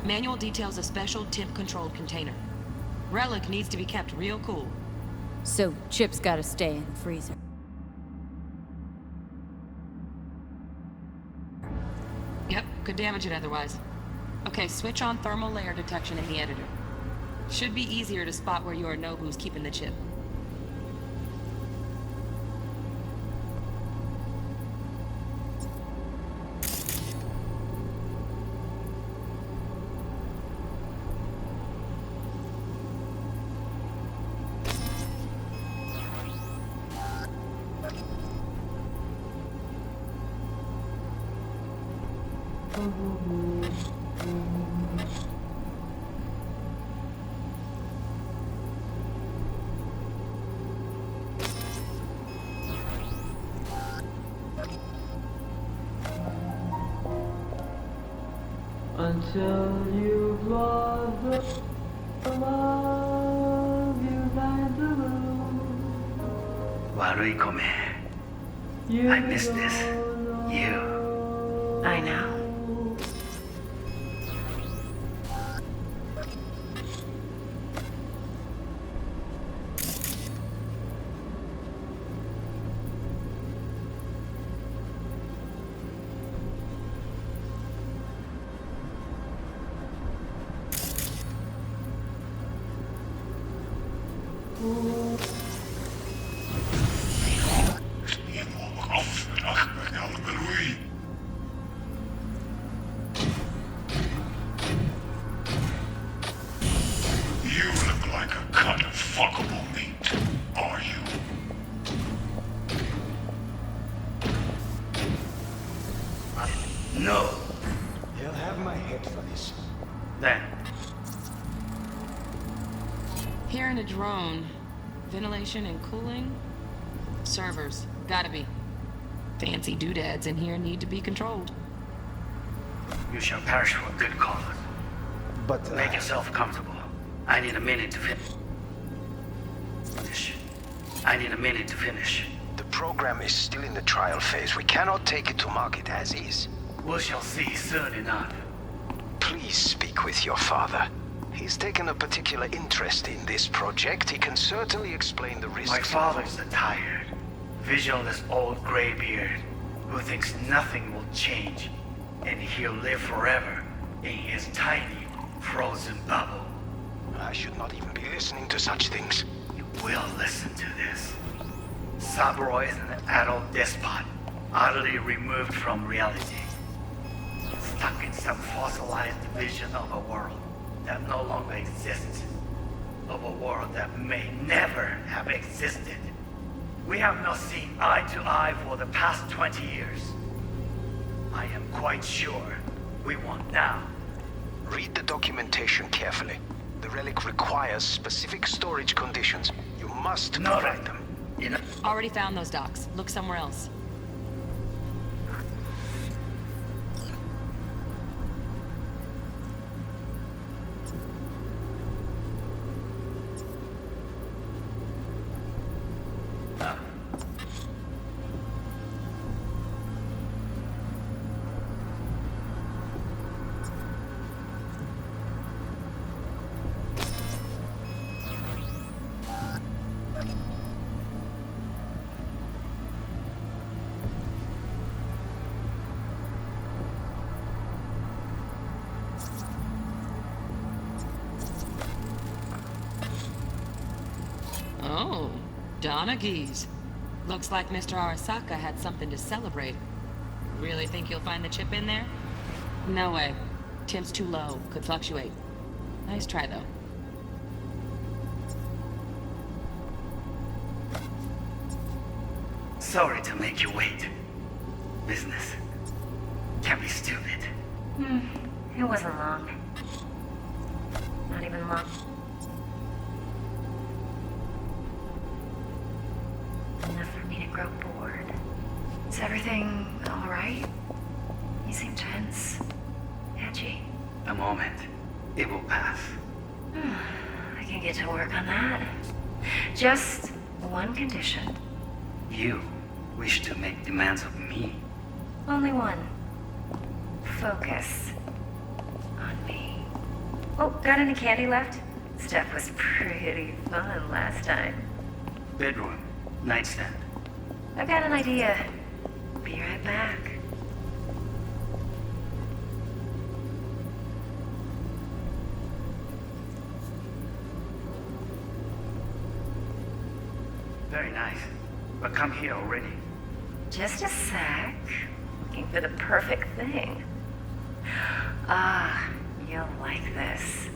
Speaker 14: Manual details a special temp-controlled container. Relic needs to be kept real cool.
Speaker 2: So Chip's gotta stay in the freezer.
Speaker 14: Yep, could damage it otherwise. Okay, switch on thermal layer detection in the editor. Should be easier to spot where Yorinobu's keeping the chip.
Speaker 17: Until you've lost the love you've had to lose.
Speaker 4: 悪い米. I miss this. You.
Speaker 10: I know.
Speaker 15: You look like a cut of fuckable meat, are you?
Speaker 4: No.
Speaker 12: He'll have my head for this.
Speaker 4: Then.
Speaker 14: Here in a drone, ventilation and cooling? Servers, gotta be. Fancy doodads in here need to be controlled.
Speaker 4: You shall perish for a good cause.
Speaker 12: But,
Speaker 4: Make yourself comfortable. I need a minute to finish. I need a minute to finish.
Speaker 5: The program is still in the trial phase. We cannot take it to market as is.
Speaker 4: We shall see soon enough.
Speaker 5: Please speak with your father. He's taken a particular interest in this project. He can certainly explain the risks.
Speaker 16: My father's a tired, visionless old graybeard who thinks nothing will change, and he'll live forever in his tiny, frozen bubble.
Speaker 5: I should not even be listening to such things.
Speaker 16: You will listen to this. Saburo is an adult despot, utterly removed from reality. Stuck in some fossilized vision of a world that no longer exists. Of a world that may never have existed. We have not seen eye to eye for the past 20 years. I am quite sure we won't now.
Speaker 5: Read the documentation carefully. The relic requires specific storage conditions. You must provide them.
Speaker 14: Already found those docs. Look somewhere else. Oh, Donaghy's. Looks like Mr. Arasaka had something to celebrate. Really think you'll find the chip in there? No way. Temp's too low. Could fluctuate. Nice try, though.
Speaker 16: Sorry to make you wait. Business can be stupid.
Speaker 10: It wasn't long. Not even long. Enough for me to grow bored. Is everything all right? You seem tense. Edgy.
Speaker 16: A moment. It will pass.
Speaker 10: I can get to work on that. Just one condition.
Speaker 16: You wish to make demands of me.
Speaker 10: Only one. Focus on me. Oh, got any candy left? Stuff was pretty fun last time.
Speaker 16: Bedroom. Nightstand.
Speaker 10: I've got an idea. Be right back.
Speaker 16: Very nice. But come here already.
Speaker 10: Just a sec. Looking for the perfect thing. Ah, you'll like this.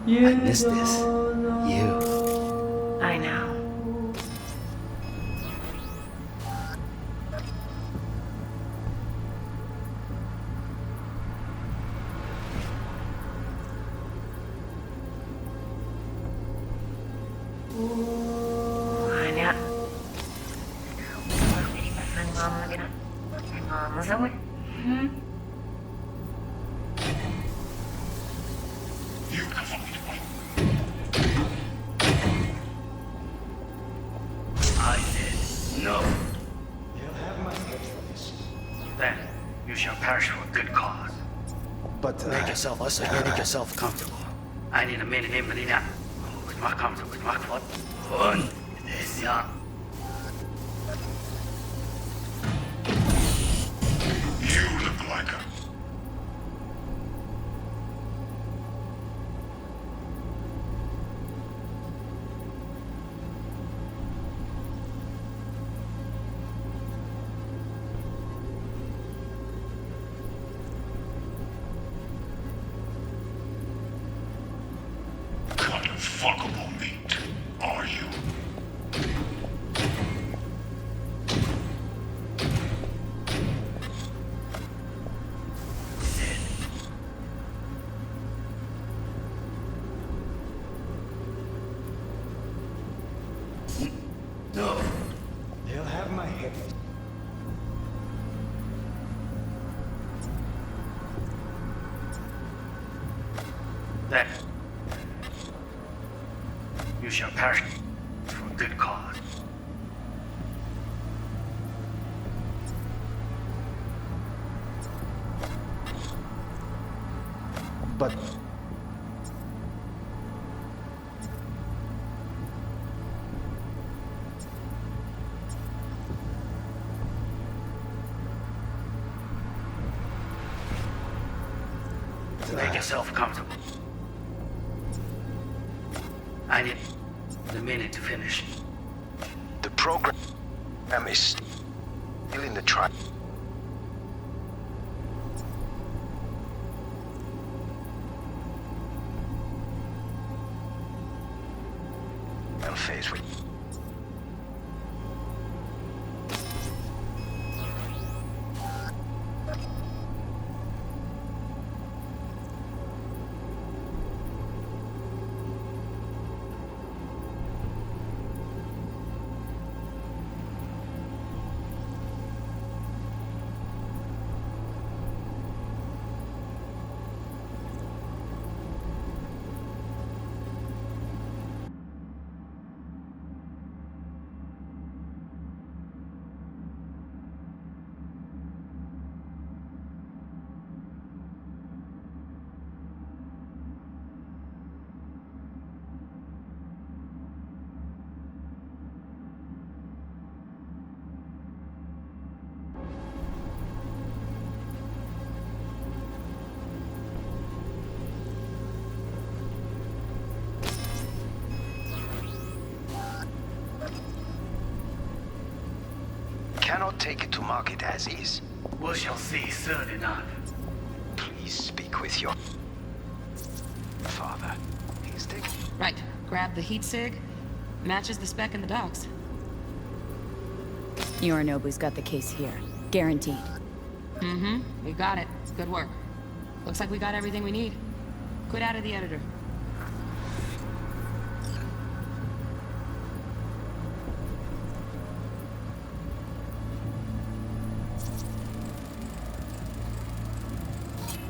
Speaker 16: I miss this. You.
Speaker 10: I know.
Speaker 16: I did no.
Speaker 9: You'll have my head for this.
Speaker 16: Then you shall perish for a good cause.
Speaker 9: But
Speaker 16: make yourself make yourself comfortable. I need a minute in Medina. With my comfortable, with my foot. Fun. This young.
Speaker 15: You look like a... fuckable meat, are you?
Speaker 16: No. They'll have my head. Then you shall perish for a good cause. But make yourself comfortable. I need a minute to finish.
Speaker 5: The program is still in the trial phase. Cannot take it to market as is.
Speaker 16: We shall see soon enough.
Speaker 5: Please speak with your father. He's taking...
Speaker 14: Right. Grab the heat sig. Matches the spec in the docs.
Speaker 2: Yorinobu's got the case here. Guaranteed.
Speaker 14: Mm-hmm. We got it. Good work. Looks like we got everything we need. Quit out of the editor.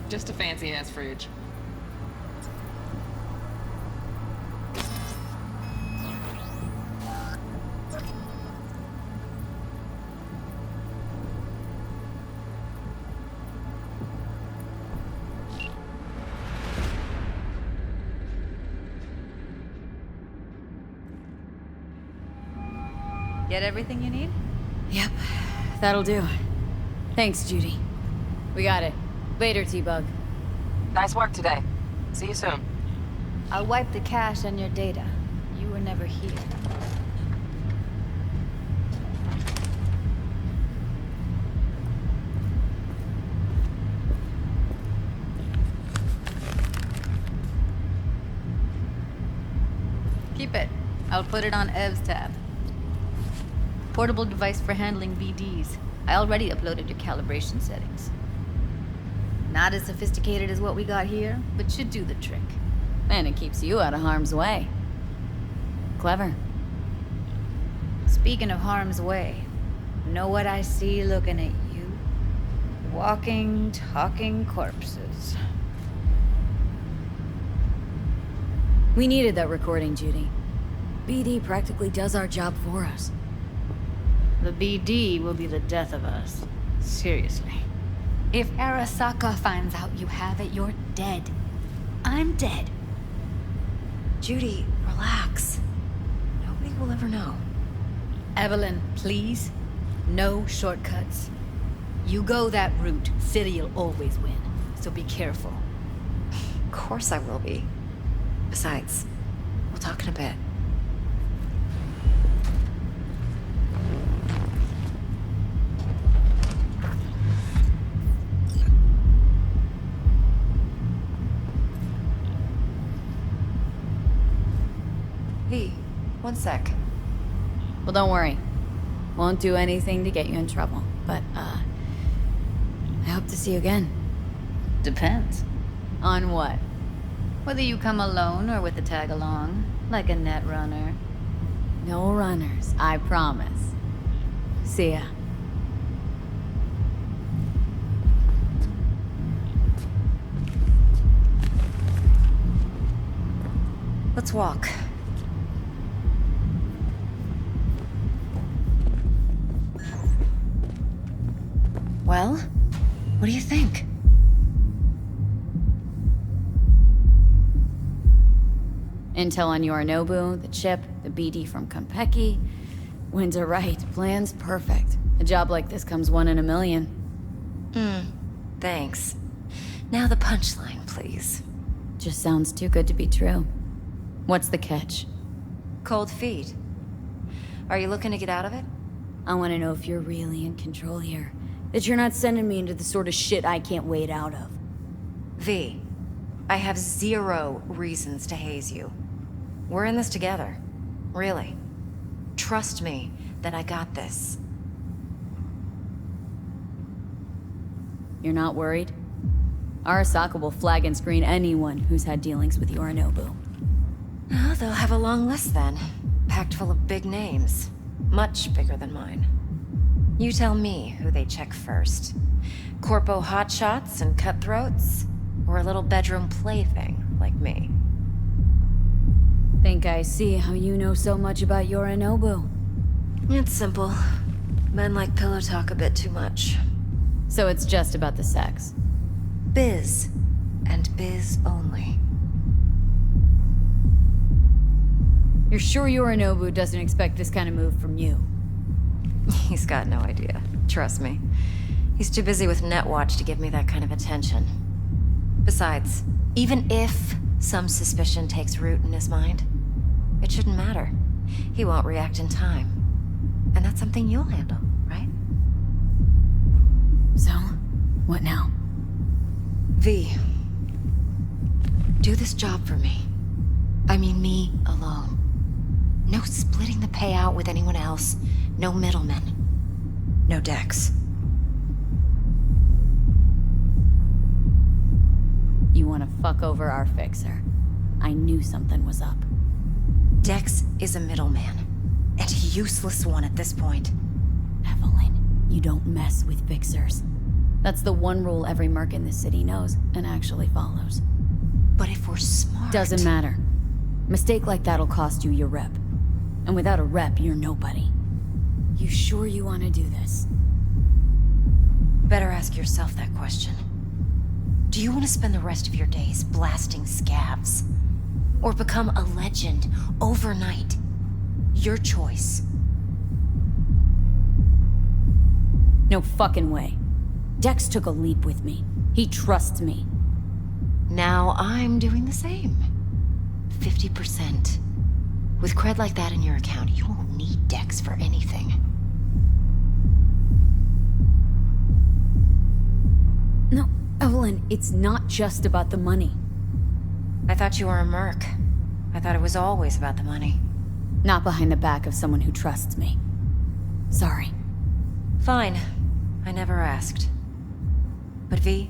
Speaker 14: Just a fancy-ass fridge.
Speaker 11: Get everything you need?
Speaker 2: Yep, that'll do. Thanks, Judy. We got it. Later, T-Bug.
Speaker 13: Nice work today. See you soon.
Speaker 11: I'll wipe the cache on your data. You were never here. Keep it. I'll put it on Ev's tab. Portable device for handling BDs. I already uploaded your calibration settings. Not as sophisticated as what we got here, but should do the trick.
Speaker 2: And it keeps you out of harm's way. Clever.
Speaker 11: Speaking of harm's way, know what I see looking at you? Walking, talking corpses.
Speaker 2: We needed that recording, Judy. BD practically does our job for us.
Speaker 11: The BD will be the death of us. Seriously. If Arasaka finds out you have it, you're dead. I'm dead.
Speaker 2: Judy, relax. Nobody will ever know.
Speaker 11: Evelyn, please. No shortcuts. You go that route, City'll always win. So be careful.
Speaker 10: Of course I will be. Besides, we'll talk in a bit. Hey, one sec.
Speaker 2: Well, don't worry. Won't do anything to get you in trouble. But, I hope to see you again.
Speaker 11: Depends.
Speaker 2: On what?
Speaker 11: Whether you come alone or with a tag along, like a net runner.
Speaker 2: No runners, I promise. See ya.
Speaker 10: Let's walk. Well, what do you think?
Speaker 2: Intel on Yorinobu, the chip, the BD from Konpeki. Winds are right, plan's perfect. A job like this comes 1 in a million.
Speaker 10: Thanks. Now the punchline, please.
Speaker 2: Just sounds too good to be true. What's the catch?
Speaker 10: Cold feet. Are you looking to get out of it?
Speaker 2: I want to know if you're really in control here. That you're not sending me into the sort of shit I can't wait out of.
Speaker 10: V, I have 0 reasons to haze you. We're in this together. Really. Trust me that I got this.
Speaker 2: You're not worried? Arasaka will flag and screen anyone who's had dealings with Yorinobu.
Speaker 10: Oh, they'll have a long list then. Packed full of big names. Much bigger than mine. You tell me who they check first. Corpo hotshots and cutthroats? Or a little bedroom plaything like me?
Speaker 2: Think I see how you know so much about Yorinobu.
Speaker 10: It's simple. Men like pillow talk a bit too much.
Speaker 2: So it's just about the sex.
Speaker 10: Biz. And biz only.
Speaker 2: You're sure Yorinobu doesn't expect this kind of move from you?
Speaker 10: He's got no idea. Trust me. He's too busy with Netwatch to give me that kind of attention. Besides, even if some suspicion takes root in his mind, it shouldn't matter. He won't react in time. And that's something you'll handle, right?
Speaker 2: So, what now?
Speaker 10: V, do this job for me. I mean me alone. No splitting the payout with anyone else. No middlemen. No Dex.
Speaker 2: You want to fuck over our fixer. I knew something was up.
Speaker 10: Dex is a middleman. And a useless one at this point.
Speaker 2: Evelyn, you don't mess with fixers. That's the one rule every merc in this city knows and actually follows.
Speaker 10: But if we're smart...
Speaker 2: Doesn't matter. Mistake like that'll cost you your rep. And without a rep, you're nobody. You sure you want to do this?
Speaker 10: Better ask yourself that question. Do you want to spend the rest of your days blasting scabs? Or become a legend overnight? Your choice.
Speaker 2: No fucking way. Dex took a leap with me. He trusts me.
Speaker 10: Now I'm doing the same. 50%. With cred like that in your account, you won't need Dex for anything.
Speaker 2: No, Evelyn, it's not just about the money.
Speaker 10: I thought you were a merc. I thought it was always about the money.
Speaker 2: Not behind the back of someone who trusts me. Sorry.
Speaker 10: Fine. I never asked. But V?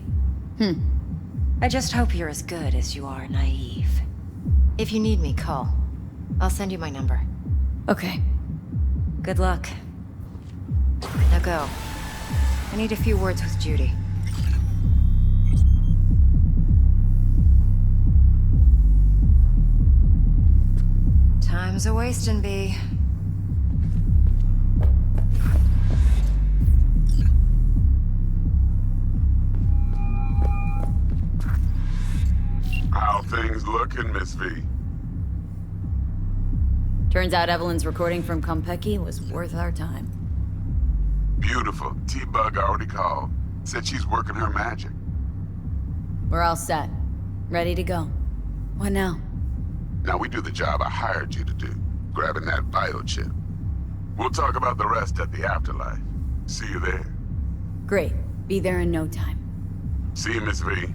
Speaker 10: I just hope you're as good as you are naive. If you need me, call. I'll send you my number.
Speaker 2: Okay.
Speaker 10: Good luck. Now go. I need a few words with Judy. Time's a-wasting, V.
Speaker 6: How things looking, Miss V?
Speaker 2: Turns out Evelyn's recording from Konpeki was worth our time.
Speaker 6: Beautiful. T-Bug already called. Said she's working her magic.
Speaker 2: We're all set. Ready to go. What now?
Speaker 6: Now we do the job I hired you to do, grabbing that biochip. We'll talk about the rest at the afterlife. See you there.
Speaker 2: Great. Be there in no time.
Speaker 6: See you, Miss V.